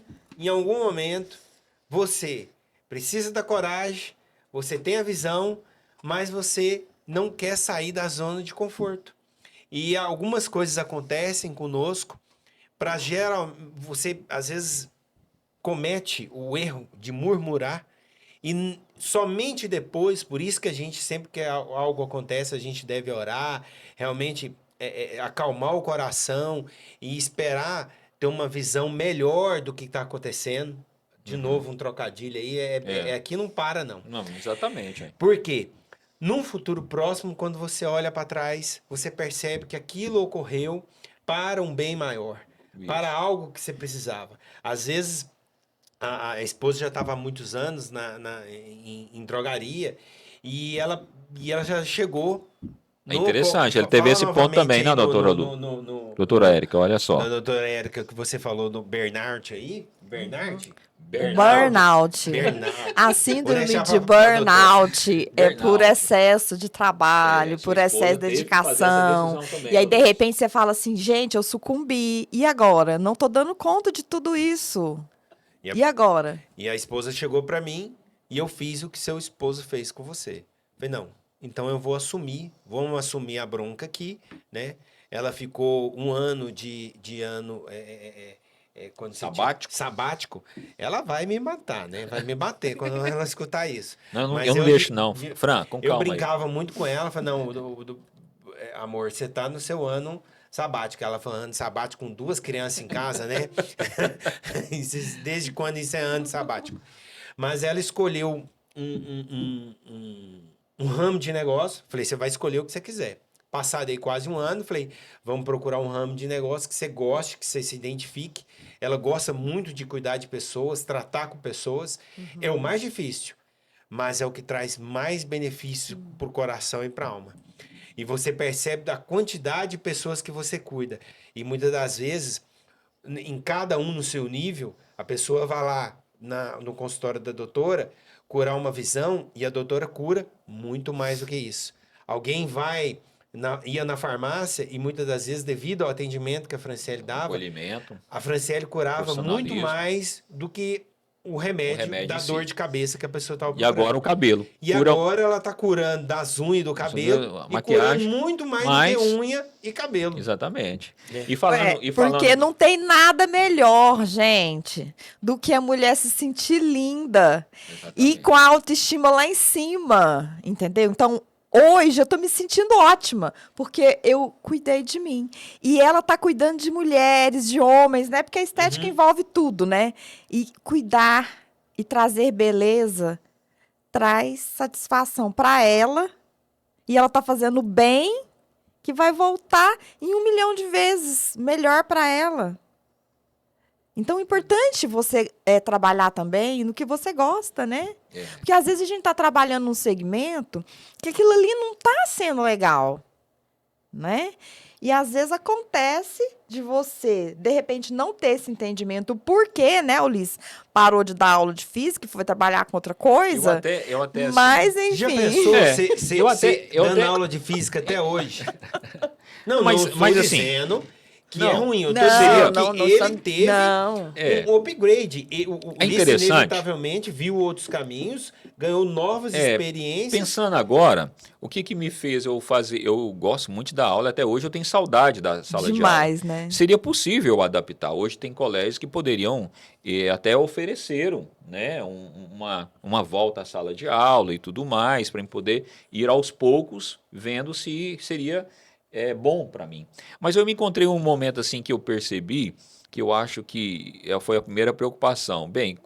você precisa da coragem, você tem a visão, mas você não quer sair da zona de conforto. E algumas coisas acontecem conosco para gerar... Você, às vezes, comete o erro de murmurar e somente depois, por isso que a gente, sempre que algo acontece, a gente deve orar, realmente acalmar o coração e esperar ter uma visão melhor do que está acontecendo. De novo, um trocadilho aí, aqui não para, não.
Não, exatamente.
Por quê? num futuro próximo, quando você olha para trás, você percebe que aquilo ocorreu para um bem maior,
Isso.
para algo que você precisava. Às vezes, a esposa já estava há muitos anos em drogaria e ela já chegou.
É interessante, ele teve esse ponto também, né, doutora Lu? Doutora Érica, olha só.
Da doutora Érica, que você falou do Bernard aí. Bernard?
Burnout. A síndrome de burnout é por excesso de trabalho, por excesso de dedicação. E aí, de repente, você fala assim, gente, eu sucumbi. E agora? Não tô dando conta de tudo isso. E agora?
E a esposa chegou para mim e eu fiz o que seu esposo fez com você. Falei, não, então eu vou assumir, vamos assumir a bronca aqui, né? Ela ficou um ano de ano... quando sabático, ela vai me matar, né? Vai me bater quando ela escutar isso.
Não, eu não deixo, não. Fran, com calma.
Eu brincava muito com ela, falei, não, amor, você tá no seu ano sabático. Ela falou, ano sabático com 2 crianças em casa, né? Desde quando isso é ano sabático? Mas ela escolheu um ramo de negócio. Falei, você vai escolher o que você quiser. Passado aí quase um ano, falei, vamos procurar um ramo de negócio que você goste, que você se identifique. Ela gosta muito de cuidar de pessoas, tratar com pessoas. É o mais difícil, mas é o que traz mais benefício para o coração e para a alma. E você percebe da quantidade de pessoas que você cuida. E muitas das vezes, em cada um no seu nível, a pessoa vai lá no consultório da doutora curar uma visão e a doutora cura muito mais do que isso. Alguém ia na farmácia e muitas das vezes, devido ao atendimento que a Franciele dava, a Franciele curava muito mais do que o remédio da dor de cabeça que a pessoa estava procurando.
E agora o cabelo.
E agora ela está curando das unhas e do cabelo, maquiagem, curando muito mais do que unha e cabelo.
Exatamente.
Porque não tem nada melhor, gente, do que a mulher se sentir linda. Exatamente. E com a autoestima lá em cima, entendeu? Então, hoje eu tô me sentindo ótima, porque eu cuidei de mim. E ela tá cuidando de mulheres, de homens, né? Porque a estética envolve tudo, né? E cuidar e trazer beleza traz satisfação para ela. E ela tá fazendo bem, que vai voltar em 1 milhão de vezes melhor para ela. Então, é importante você trabalhar também no que você gosta, né? Porque, às vezes, a gente está trabalhando num segmento que aquilo ali não está sendo legal, né? E, às vezes, acontece de você, de repente, não ter esse entendimento. Por quê, né, Ulisses? Parou de dar aula de física e foi trabalhar com outra coisa.
Eu até
mas, enfim...
Já pensou você dando aula de física até hoje? Não, mas assim... dizendo... que é ruim. Eu tô dizendo que ele teve um upgrade.
É interessante.
Inevitavelmente viu outros caminhos, ganhou novas experiências.
Pensando agora, o que me fez eu fazer... Eu gosto muito da aula, até hoje eu tenho saudade da sala de aula.
Demais, né?
Seria possível adaptar. Hoje tem colégios que poderiam até ofereceram, né, uma volta à sala de aula e tudo mais, para poder ir aos poucos vendo se seria... bom para mim. Mas eu me encontrei um momento assim que eu percebi que eu acho que foi a primeira preocupação. Bem,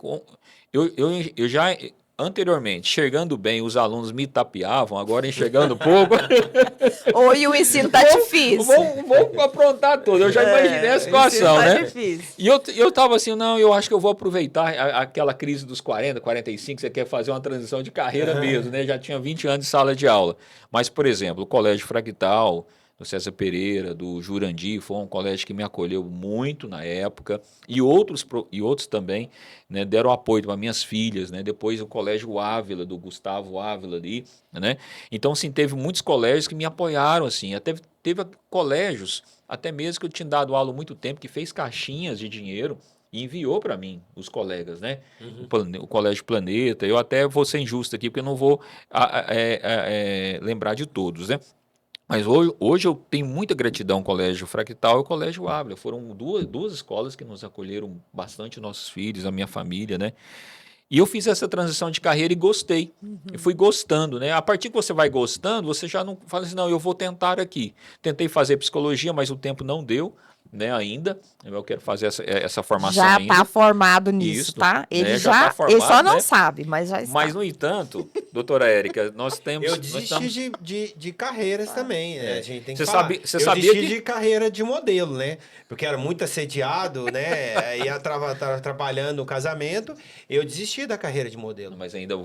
eu já anteriormente, enxergando bem, os alunos me tapeavam, agora enxergando pouco.
Ou o ensino tá difícil.
Vou aprontar tudo. Eu já imaginei a situação,
tá
né?
Difícil.
E eu tava assim, não, eu acho que eu vou aproveitar aquela crise dos 40, 45, você quer fazer uma transição de carreira mesmo, né? Já tinha 20 anos de sala de aula. Mas, por exemplo, o Colégio Fractal, do César Pereira, do Jurandir, foi um colégio que me acolheu muito na época, e outros também, né, deram apoio para minhas filhas, né, depois o Colégio Ávila, do Gustavo Ávila ali, né, então assim, teve muitos colégios que me apoiaram, assim, até teve colégios, até mesmo que eu tinha dado aula há muito tempo, que fez caixinhas de dinheiro, e enviou para mim, os colegas, né? O Colégio Planeta, eu até vou ser injusto aqui, porque eu não vou lembrar de todos, né? Mas hoje eu tenho muita gratidão ao Colégio Fractal e ao Colégio Ávila. Foram duas escolas que nos acolheram bastante, nossos filhos, a minha família, né? E eu fiz essa transição de carreira e gostei. E fui gostando, né? A partir que você vai gostando, você já não fala assim, não, eu vou tentar aqui. Tentei fazer psicologia, mas o tempo não deu, né, ainda. Eu quero fazer essa formação
já
ainda.
Já está formado nisso,
isso,
tá? Ele
né,
já
tá formado,
ele só não
né?
sabe, mas já está.
Mas, no entanto, doutora Érica, nós temos...
Eu
nós
desisti
estamos...
de carreiras também, né?
É.
A gente tem que
Você
falar.
sabe- você
eu
sabia
desisti
que-
de carreira de modelo, né? Porque era muito assediado, né? Aí tava atrapalhando o casamento. Eu desisti da carreira de modelo.
Mas ainda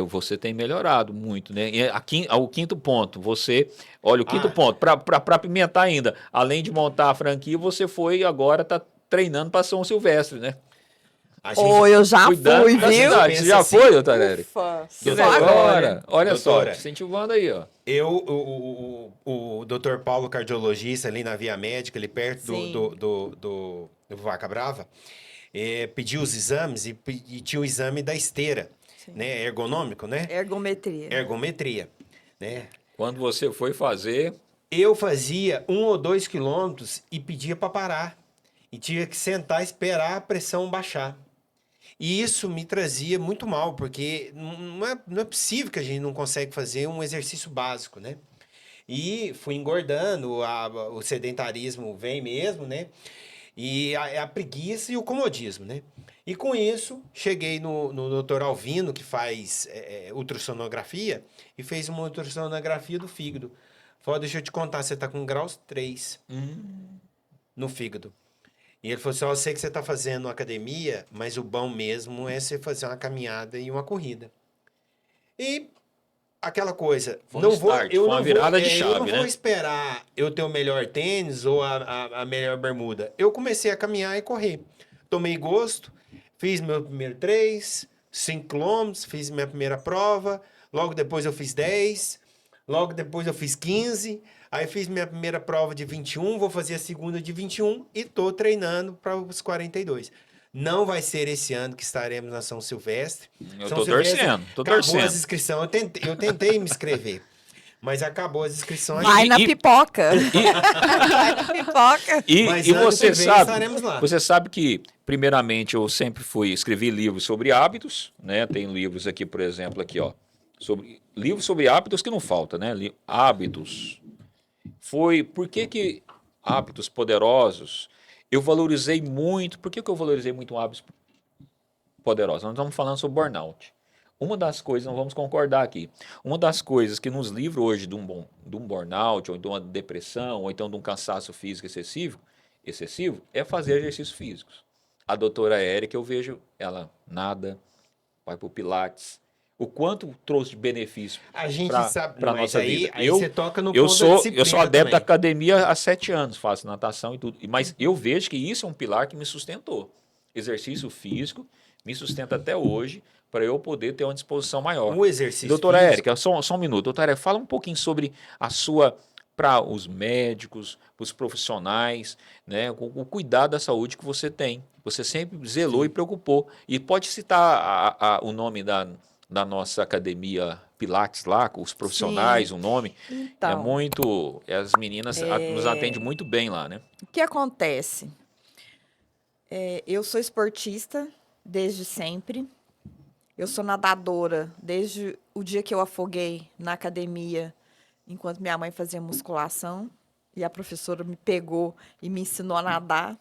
você tem melhorado muito, né? E o quinto ponto, olha, o quinto
Ah.
ponto, para apimentar ainda, além de montar a franquia, você foi agora tá treinando para São Silvestre, né?
A gente-
Ou eu já
Cuidando
fui,
da
viu?
cidade. Você já
Pensa
foi,
assim,
doutora Érica?
Ufa,
Que
só agora.
Olha só,
Doutora.
te incentivando aí, ó.
O doutor Paulo, cardiologista, ali na Via Médica, ali perto
Sim.
do Vaca Brava, pediu os exames e tinha o exame da esteira,
Sim.
né? Ergonômico, né?
Ergometria.
Ergometria, né?
Quando você foi fazer,
Eu fazia 1 ou 2 quilômetros e pedia para parar. E tinha que sentar e esperar a pressão baixar. E isso me trazia muito mal, porque não é possível que a gente não consegue fazer um exercício básico, né? E fui engordando, o sedentarismo vem mesmo, né? E a preguiça e o comodismo, né? E com isso, cheguei no Dr. Alvino, que faz ultrassonografia, e fez uma ultrassonografia do fígado. Falou, deixa eu te contar, você tá com graus 3 no fígado. E ele falou assim, ó, eu sei que você tá fazendo academia, mas o bom mesmo é você fazer uma caminhada e uma corrida. E aquela coisa,
Foi um start, foi uma virada de
eu não
chave,
vou
né?
esperar eu ter o melhor tênis ou a melhor bermuda. Eu comecei a caminhar e correr. Tomei gosto, fiz meu primeiro 3, 5 quilômetros, fiz minha primeira prova, logo depois eu fiz 10, logo depois eu fiz 15, aí fiz minha primeira prova de 21, vou fazer a segunda de 21 e tô treinando para os 42. Não vai ser esse ano que estaremos na São Silvestre.
Eu
São
tô
Silvestre
torcendo, tô
acabou
torcendo.
as inscrições. Eu tentei me inscrever, mas acabou as inscrições.
Vai na
E-
pipoca. Vai na pipoca.
Mas
E
ano
você
que vem
sabe,
estaremos lá.
você sabe que, primeiramente, eu sempre escrevi livros sobre hábitos, né? Tem livros aqui, por exemplo, aqui, ó, livros sobre hábitos que não falta, né? Hábitos. Por que hábitos poderosos? Eu valorizei muito. Por que eu valorizei muito hábitos poderosos? Nós estamos falando sobre burnout. Uma das coisas, não vamos concordar aqui, uma das coisas que nos livra hoje de um burnout, ou de uma depressão, ou então de um cansaço físico excessivo, é fazer exercícios físicos. A doutora Érica, eu vejo ela nada, vai para o Pilates. O quanto trouxe de benefício
A gente sabe,
para a
mas
nossa
aí,
vida.
aí você toca no
eu
ponto da
sou
disciplina
adepto da
também.
academia há 7 anos, faço natação e tudo. Mas eu vejo que isso é um pilar que me sustentou. Exercício físico me sustenta até hoje para eu poder ter uma disposição maior.
O exercício
Doutora
físico-
Érica, só um minuto. Doutora Érica, fala um pouquinho sobre a sua, para os médicos, para os profissionais, né, o cuidado da saúde que você tem. Você sempre zelou e preocupou. E pode citar o nome da nossa academia Pilates lá, com os profissionais, o nome.
Então,
As meninas nos atendem muito bem lá, né?
o que acontece? Eu sou esportista desde sempre. Eu sou nadadora desde o dia que eu afoguei na academia, enquanto minha mãe fazia musculação. E a professora me pegou e me ensinou a nadar.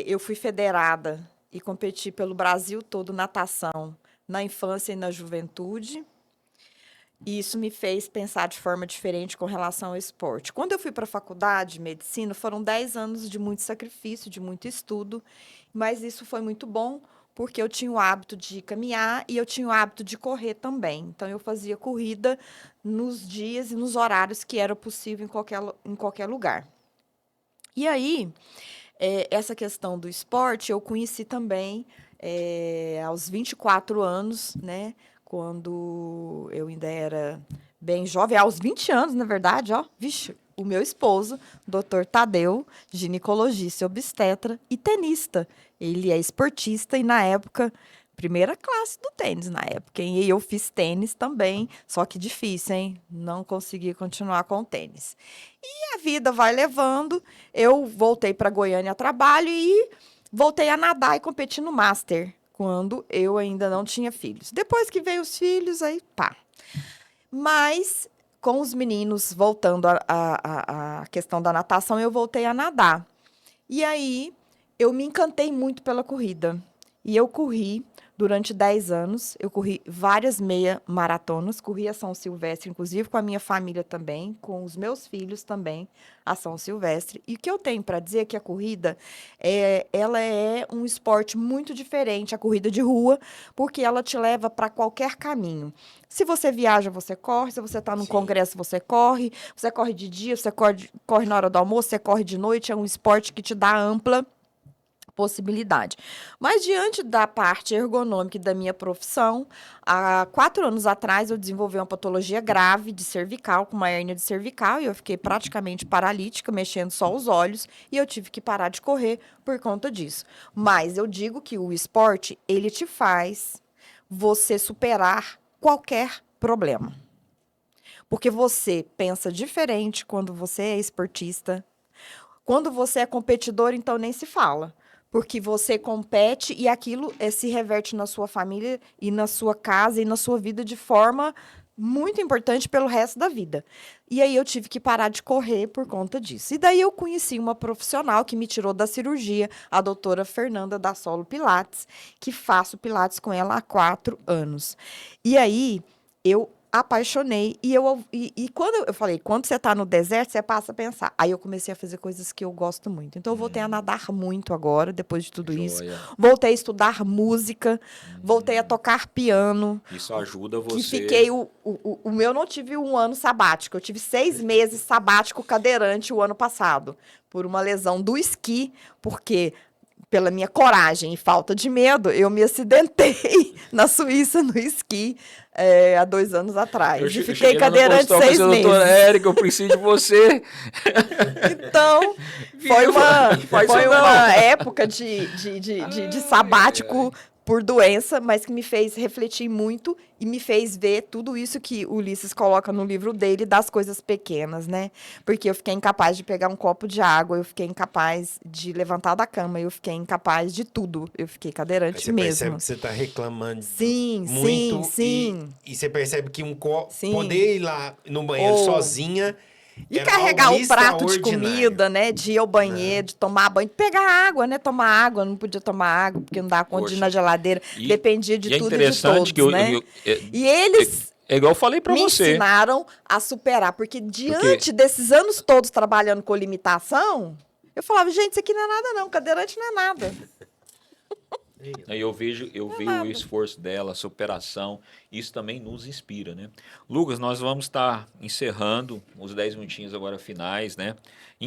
Eu fui federada e competi pelo Brasil todo natação, na infância e na juventude. E isso me fez pensar de forma diferente com relação ao esporte. Quando eu fui para a faculdade de medicina, foram 10 anos de muito sacrifício, de muito estudo, mas isso foi muito bom, porque eu tinha o hábito de caminhar e eu tinha o hábito de correr também. Então, eu fazia corrida nos dias e nos horários que era possível em qualquer lugar. E aí, essa questão do esporte, eu conheci também aos 24 anos, né? Quando eu ainda era bem jovem, aos 20 anos, na verdade, ó, vixe, o meu esposo, Dr. Tadeu, ginecologista e obstetra e tenista. Ele é esportista e, na época, primeira classe do tênis na época, hein? E eu fiz tênis também, só que difícil, hein? Não consegui continuar com o tênis. E a vida vai levando, eu voltei para Goiânia a trabalho e voltei a nadar e competir no Master, quando eu ainda não tinha filhos. Depois que veio os filhos, aí pá. Mas, com os meninos, voltando à questão da natação, eu voltei a nadar. E aí, eu me encantei muito pela corrida. E eu corri durante 10 anos. Eu corri várias meia maratonas. Corri a São Silvestre, inclusive com a minha família também, com os meus filhos também, a São Silvestre. E o que eu tenho para dizer é que a corrida, ela é um esporte muito diferente, a corrida de rua, porque ela te leva para qualquer caminho. Se você viaja, você corre. Se você está num
Sim.
congresso, você corre. Você corre de dia, você corre na hora do almoço, você corre de noite. É um esporte que te dá ampla possibilidade. Mas diante da parte ergonômica e da minha profissão, há 4 anos atrás eu desenvolvi uma patologia grave de cervical, com uma hérnia de cervical, e eu fiquei praticamente paralítica, mexendo só os olhos, e eu tive que parar de correr por conta disso. Mas eu digo que o esporte, ele te faz você superar qualquer problema. Porque você pensa diferente quando você é esportista. Quando você é competidor, então nem se fala. Porque você compete e aquilo se reverte na sua família e na sua casa e na sua vida de forma muito importante pelo resto da vida. E aí eu tive que parar de correr por conta disso. E daí eu conheci uma profissional que me tirou da cirurgia, a doutora Fernanda da Solo Pilates, que faço Pilates com ela há 4 anos. E aí eu apaixonei e quando eu falei, quando você está no deserto, você passa a pensar. Aí eu comecei a fazer coisas que eu gosto muito. Então eu voltei a nadar muito agora, depois de tudo isso.
Joia.
Voltei a estudar música, voltei a tocar piano.
Isso ajuda
Que
você.
fiquei o meu não tive um ano sabático, eu tive 6 meses sabático cadeirante o ano passado, por uma lesão do esqui, porque pela minha coragem e falta de medo, eu me acidentei na Suíça no esqui há 2 anos atrás. E fiquei
cheguei lá no
cadeirante
consultório,
6
falei,
meses.
doutora Érica, eu preciso de você.
Então,
Faz
foi
isso não.
uma época de sabático por doença, mas que me fez refletir muito e me fez ver tudo isso que o Ulisses coloca no livro dele das coisas pequenas, né? Porque eu fiquei incapaz de pegar um copo de água, eu fiquei incapaz de levantar da cama, eu fiquei incapaz de tudo. Eu fiquei
Aí
cadeirante
você
mesmo.
percebe que você está reclamando
Sim,
muito
sim.
e você percebe que
Sim.
poder ir lá no banheiro
Ou-
sozinha
E
era
carregar
algo
o prato de
extraordinário.
comida, né? De ir ao banheiro, de tomar banho, de pegar água, né? Tomar água, não podia tomar água, porque não dava conta de ir
Poxa,
na geladeira.
e-
Dependia de
E é
tudo e de
interessante que
todos, né? E eles
é igual eu falei para
me
você.
ensinaram a superar, porque diante desses anos todos trabalhando com limitação, eu falava, gente, isso aqui não é nada não, cadeirante não é nada.
Aí eu vejo o
nada.
esforço dela, a superação, isso também nos inspira, né? Lucas, nós vamos estar encerrando os 10 minutinhos agora finais, né?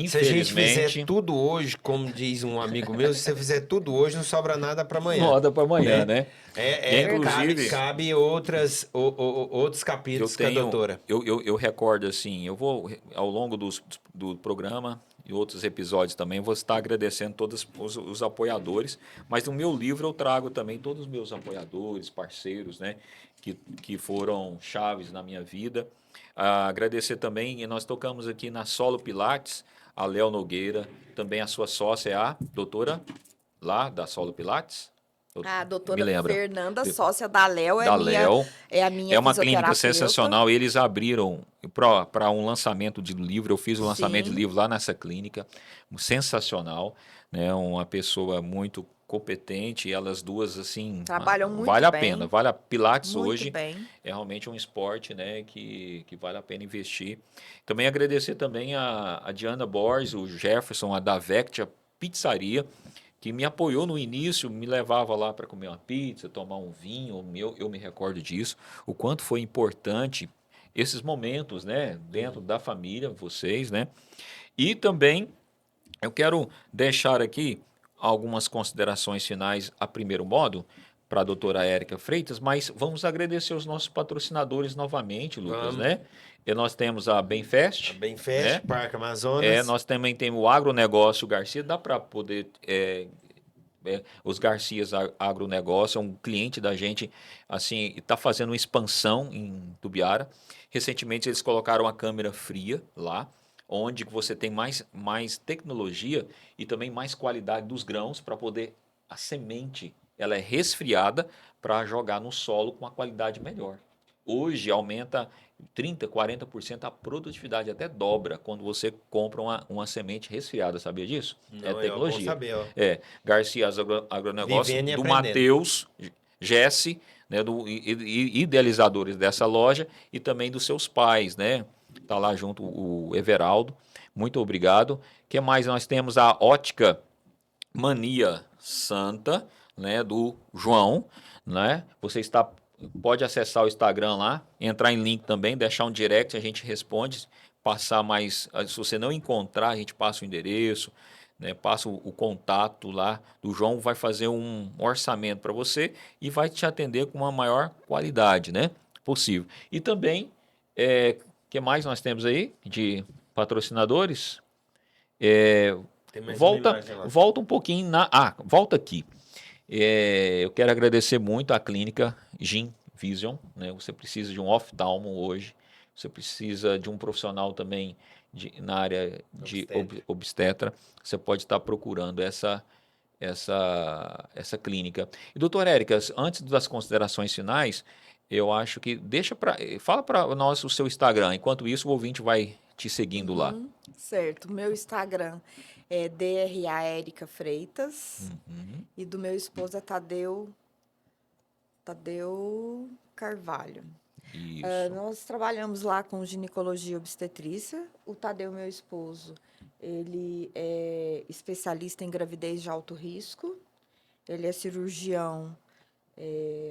Se a gente fizer
Infelizmente,
tudo hoje, como diz um amigo meu, se você fizer tudo hoje, não sobra nada para amanhã.
roda para amanhã, né? E, inclusive,
Cabe outros
eu
capítulos com a
tenho,
doutora.
eu recordo assim, eu vou, ao longo do programa e outros episódios também, vou estar agradecendo todos os apoiadores, mas no meu livro eu trago também todos os meus apoiadores, parceiros, né, que foram chaves na minha vida. Agradecer também, e nós tocamos aqui na Solo Pilates, a Léo Nogueira, também a sua sócia é a doutora lá da Solo Pilates.
A
Me
doutora
lembra?
Fernanda, sócia da Léo,
Da Léo.
é a minha
É uma clínica
fisioterapeuta.
sensacional. Eles abriram para um lançamento de livro. Eu fiz o lançamento de
Sim.
livro lá nessa clínica. Sensacional. Né? Uma pessoa muito competente. Elas duas, assim,
Trabalham muito
vale a
bem.
pena. Vale a Pilates
Muito
hoje.
bem.
É realmente um esporte, né, que vale a pena investir. Também agradecer também a Diana Borges, o Jefferson, a Davectia Pizzaria, que me apoiou no início, me levava lá para comer uma pizza, tomar um vinho, eu me recordo disso, o quanto foi importante esses momentos, né, dentro da família, vocês, né? E também eu quero deixar aqui algumas considerações finais a primeiro modo para a doutora Érica Freitas, mas vamos agradecer os nossos patrocinadores novamente, Lucas,
Vamos.
né? E nós temos a Benfest,
Bem Fest,
né?
Parque Amazonas.
Nós também temos o agronegócio Garcia, dá para poder. Os Garcias Agronegócio é um cliente da gente, assim, está fazendo uma expansão em Tubiara. Recentemente eles colocaram a câmera fria lá, onde você tem mais tecnologia e também mais qualidade dos grãos para poder a semente, ela é resfriada para jogar no solo com uma qualidade melhor. hoje aumenta 30%, 40% a produtividade, até dobra quando você compra uma semente resfriada, sabia disso? É
Não, é bom
tecnologia.
saber, ó.
É, Garcias Agronegócio,
Vivendo e
do
aprendendo.
Matheus Jesse, né, idealizadores dessa loja, e também dos seus pais, né? Tá lá junto o Everaldo. Muito obrigado. Que mais nós temos? A Ótica Mania Santa, né, do João, né? Pode acessar o Instagram lá, entrar em link também, deixar um direct, a gente responde, passar mais, se você não encontrar, a gente passa o endereço, né, passa o contato lá do João, vai fazer um orçamento para você e vai te atender com uma maior qualidade, né, possível. E também, que mais nós temos aí de patrocinadores? É,
Tem mais uma
volta,
imagem lá.
volta um pouquinho volta aqui. Eu quero agradecer muito à clínica Gin Vision, né? Você precisa de um oftalmo hoje, você precisa de um profissional também na área de obstetra. Você pode estar procurando essa clínica. E, doutora Érica, antes das considerações finais, eu acho que fala para nós o seu Instagram. Enquanto isso, o ouvinte vai te seguindo lá.
Certo. Meu Instagram é DRA Érica Freitas. E do meu esposo é Tadeu Carvalho.
Isso.
Nós trabalhamos lá com ginecologia e obstetrícia. O Tadeu, meu esposo, ele é especialista em gravidez de alto risco. Ele é cirurgião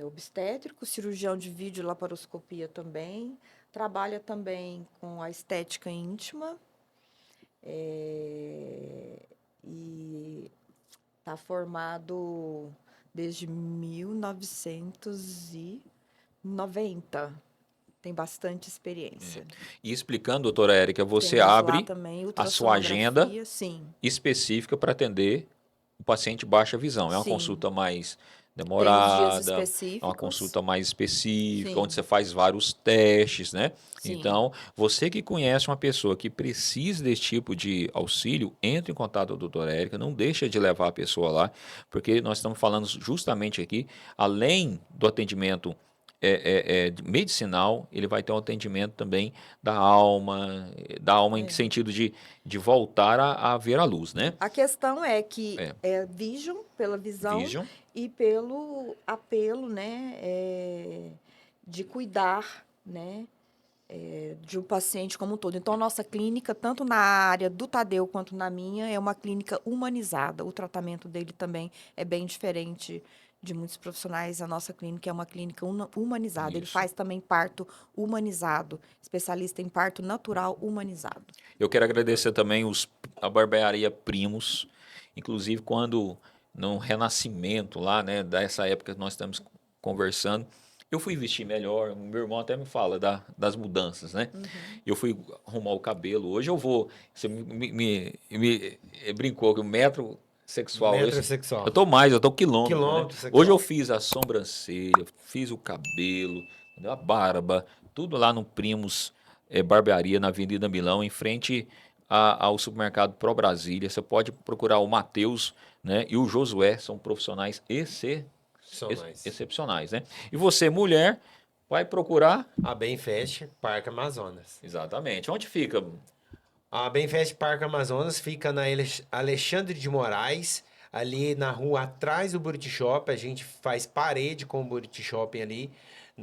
obstétrico, cirurgião de videolaparoscopia também. Trabalha também com a estética íntima. E está formado desde 1990. Tem bastante experiência.
E explicando, doutora Érica, você
Temos lá
abre
também
a sua agenda
ultrassonografia, sim.
específica para atender o paciente baixa visão. É uma
Sim.
consulta mais
Tem os dias
demorada, é uma
específicos.
consulta mais específica,
Sim.
onde você faz vários testes, né?
Sim.
Então, você que conhece uma pessoa que precisa desse tipo de auxílio, entre em contato com a doutora Érica, não deixa de levar a pessoa lá, porque nós estamos falando justamente aqui, além do atendimento medicinal, ele vai ter um atendimento também da alma em que sentido de voltar a ver a luz, né?
A questão é que é vision, pela visão,
Vision.
e pelo apelo, né, de cuidar, né, de um paciente como um todo. Então, a nossa clínica, tanto na área do Tadeu quanto na minha, é uma clínica humanizada. O tratamento dele também é bem diferente de muitos profissionais. A nossa clínica é uma clínica humanizada. Ele
Isso.
faz também parto humanizado, especialista em parto natural humanizado.
Eu quero agradecer também a Barbearia Primos, inclusive quando no renascimento lá, né, dessa época que nós estamos conversando, eu fui vestir melhor, o meu irmão até me fala das mudanças, né? Eu fui arrumar o cabelo, hoje eu vou, você brincou que o metro sexual,
Metrosexual.
eu tô quilômetro,
Quilômetro
né?
sexual.
Hoje eu fiz a sobrancelha, fiz o cabelo, entendeu? A barba, tudo lá no Primos Barbearia, na Avenida Milão, em frente ao supermercado Pro Brasília. Você pode procurar o Matheus, né, e o Josué, são profissionais excepcionais, né? E você, mulher, vai procurar...
A Benfest Parque Amazonas.
Exatamente. Onde fica?
A Benfest Parque Amazonas fica na Alexandre de Moraes, ali na rua atrás do Buriti Shopping. A gente faz parede com o Buriti Shopping ali,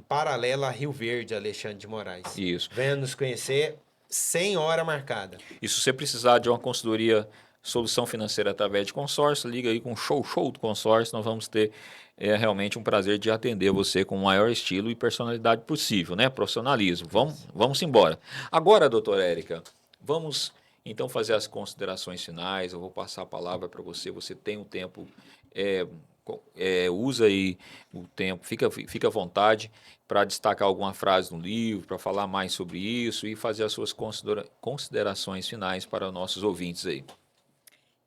paralela a Rio Verde, Alexandre de Moraes.
Isso.
Venha nos conhecer, sem hora marcada.
E se você precisar de uma consultoria, solução financeira através de consórcio, liga aí com o show do consórcio, nós vamos ter realmente um prazer de atender você com o maior estilo e personalidade possível, né? Profissionalismo. Vamos embora. Agora, doutora Érica, vamos então fazer as considerações finais. Eu vou passar a palavra para você. Você tem um tempo, usa aí o tempo, fica à vontade para destacar alguma frase no livro, para falar mais sobre isso e fazer as suas considerações finais para os nossos ouvintes aí.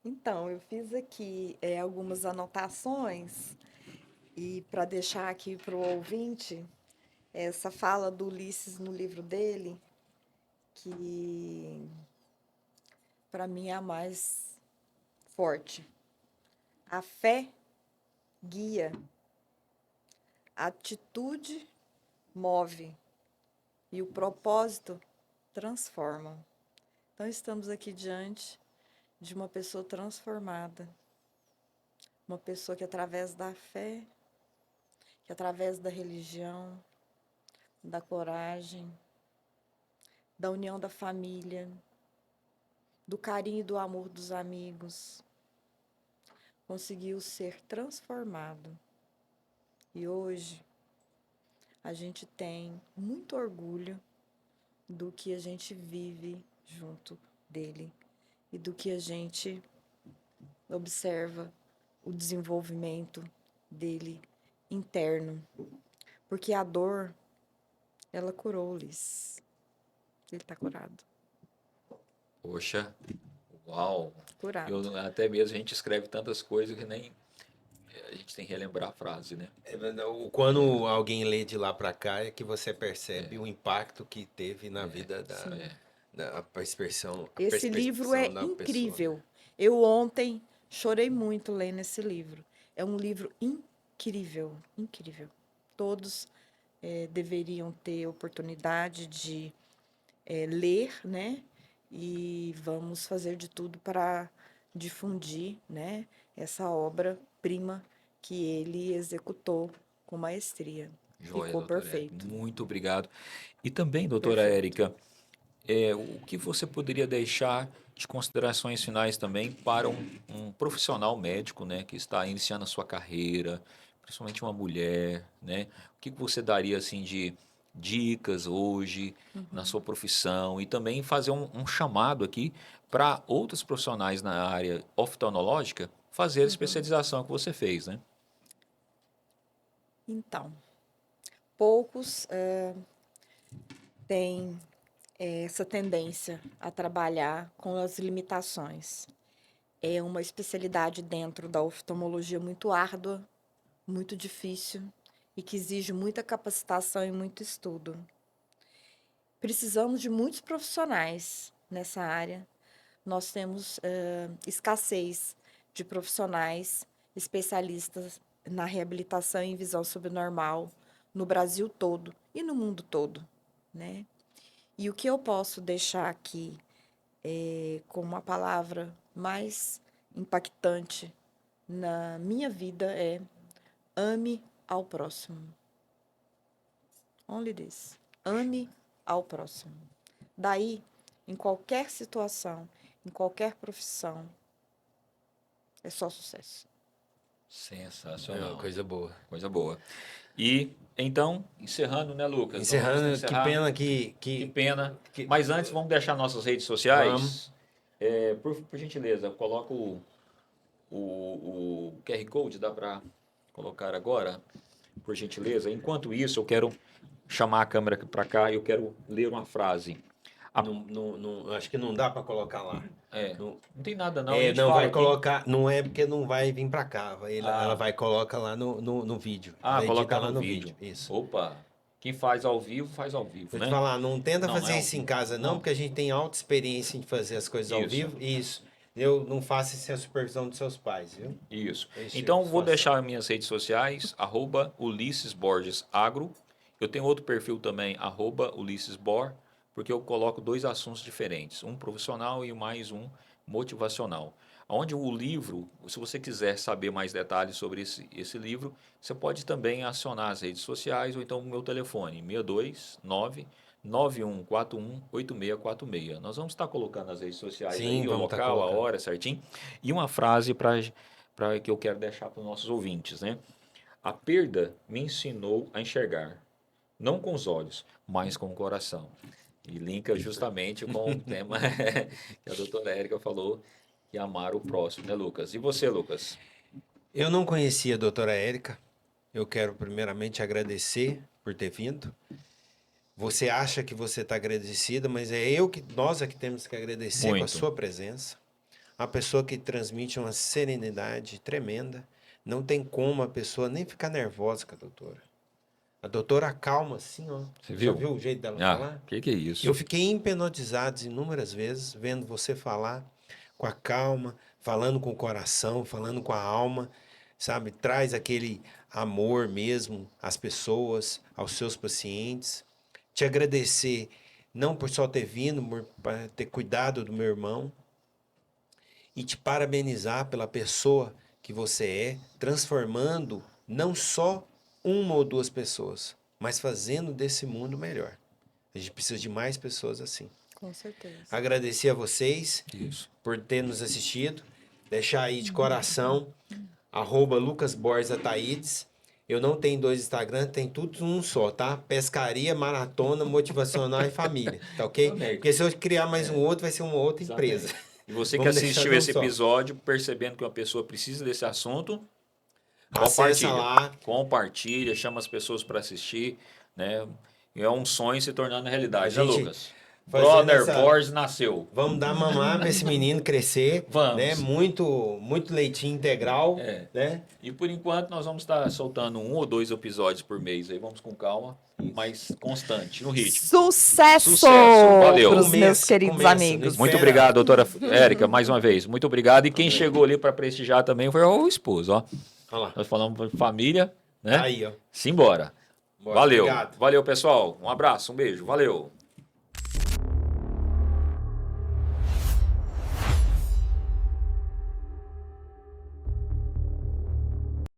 Então, eu fiz aqui algumas anotações e para deixar aqui para o ouvinte essa fala do Ulisses no livro dele, que para mim é a mais forte. A fé guia, a atitude move, e o propósito transformam. Então, estamos aqui diante de uma pessoa transformada, uma pessoa que, através da fé, que através da religião, da coragem, da união da família, do carinho e do amor dos amigos, conseguiu ser transformado. E hoje a gente tem muito orgulho do que a gente vive junto dele e do que a gente observa o desenvolvimento dele interno. Porque a dor, ela curou-lhes. Ele está curado.
Poxa, uau.
Curado.
Até mesmo a gente escreve tantas coisas que nem a gente tem que relembrar a frase, né?
Quando alguém lê de lá para cá é que você percebe o impacto que teve na vida
Sim.
da percepção, a
Esse livro é
percepção da pessoa,
incrível.
né?
Eu ontem chorei muito lendo esse livro. É um livro incrível, incrível. Todos deveriam ter oportunidade de ler, né? E vamos fazer de tudo para difundir, né? Essa obra-prima que ele executou com maestria.
Joia,
Ficou
doutora Érica.
perfeito.
Muito obrigado. E também, doutora
Perfeito.
Érica, o que você poderia deixar de considerações finais também para um profissional médico, né, que está iniciando a sua carreira, principalmente uma mulher, né? O que você daria assim de dicas hoje na sua profissão e também fazer um chamado aqui para outros profissionais na área oftalmológica fazer a especialização que você fez, né?
Então, poucos têm essa tendência a trabalhar com as limitações. É uma especialidade dentro da oftalmologia muito árdua, muito difícil e que exige muita capacitação e muito estudo. Precisamos de muitos profissionais nessa área. Nós temos escassez de profissionais especialistas na reabilitação em visão subnormal no Brasil todo e no mundo todo, né? E o que eu posso deixar aqui como a palavra mais impactante na minha vida é: ame ao próximo. Only this. Ame ao próximo. Daí, em qualquer situação, em qualquer profissão, é só sucesso.
É uma
Sensacional.
coisa boa.
Coisa boa. E então, encerrando, né, Lucas? Nós vamos
Encerrando, que
encerrar.
pena
Que
que
pena.
que-
Mas antes, vamos deixar nossas redes sociais. Por gentileza, coloca o QR Code, dá para colocar agora, por gentileza. Enquanto isso, eu quero chamar a câmera para cá e eu quero ler uma frase.
acho que não dá para colocar lá.
Não tem nada não, a gente
Não
fala
vai
aqui.
colocar, não é porque não vai vir para cá, ela
Ah.
vai coloca lá no vídeo. Ela edita
Colocar
lá
no
no
vídeo.
Isso.
Opa, quem faz ao vivo,
Vou te
né?
falar, não tenta
Não,
fazer
não é ao
isso em
vivo.
casa não,
Não.
porque a gente tem alta experiência em fazer as coisas ao
Isso.
vivo. Isso. Eu não faço sem a supervisão dos seus pais, viu?
Isso.
Esse
Então,
tipo de
vou
situação.
deixar minhas redes sociais, Ulisses Borges Agro. Eu tenho outro perfil também, Ulisses Bor, porque eu coloco dois assuntos diferentes, um profissional e mais um motivacional. Onde o livro, se você quiser saber mais detalhes sobre esse livro, você pode também acionar as redes sociais ou então o meu telefone, 629 9141-8646. Nós vamos estar colocando nas redes sociais
Sim,
aí o
vamos estar
local, a
colocando.
hora certinho. E uma frase para que eu quero deixar para os nossos ouvintes, né? A perda me ensinou a enxergar, não com os olhos, mas com o coração. E linka justamente com o tema que a doutora Érica falou, que é amar o próximo, né, Lucas? E você, Lucas?
Eu não conhecia a doutora Érica. Eu quero primeiramente agradecer por ter vindo. Você acha que você está agradecida, mas nós é que temos que agradecer com a
Muito.
sua presença. Uma pessoa que transmite uma serenidade tremenda. Não tem como a pessoa nem ficar nervosa com a doutora. A doutora acalma assim, ó.
Você
Já
viu?
viu o jeito dela falar?
Que é isso?
Eu fiquei hipnotizado inúmeras vezes vendo você falar com a calma, falando com o coração, falando com a alma, sabe? Traz aquele amor mesmo às pessoas, aos seus pacientes. te agradecer, não por só ter vindo, por ter cuidado do meu irmão, e te parabenizar pela pessoa que você é, transformando não só uma ou duas pessoas, mas fazendo desse mundo melhor. A gente precisa de mais pessoas assim.
Com certeza.
Agradecer a vocês
Isso.
por ter nos assistido. Deixar aí de coração, @LucasBorgesAtaides. Eu não tenho 2 Instagram, tem tudo um só, tá? Pescaria, maratona, motivacional e família, tá ok?
Também.
Porque se eu criar mais um outro, vai ser uma outra empresa.
E você que
Vamos deixar
assistiu
de um
esse
só.
episódio, percebendo que uma pessoa precisa desse assunto,
Acessa lá.
compartilha, chama as pessoas para assistir, né? E é um sonho se tornando realidade,
A
né,
gente
Lucas?
fazendo
Brother
essa-
Borges nasceu.
Vamos dar mamar para esse menino crescer.
Vamos.
Né? Muito leitinho integral.
É.
Né?
E por enquanto nós vamos estar soltando 1 ou 2 episódios por mês aí, vamos com calma, mas constante, no ritmo.
Sucesso!
Sucesso, valeu.
Pros meus
Começa,
queridos
começa,
amigos.
né?
Muito
Espera.
obrigado, doutora Érica, mais uma vez. Muito obrigado. E quem chegou ali para prestigiar também foi o esposo, ó.
Olha lá.
Nós falamos de família, né?
Aí, ó.
Simbora.
Bora,
Valeu.
obrigado.
Valeu, pessoal. Um abraço, um beijo. Valeu.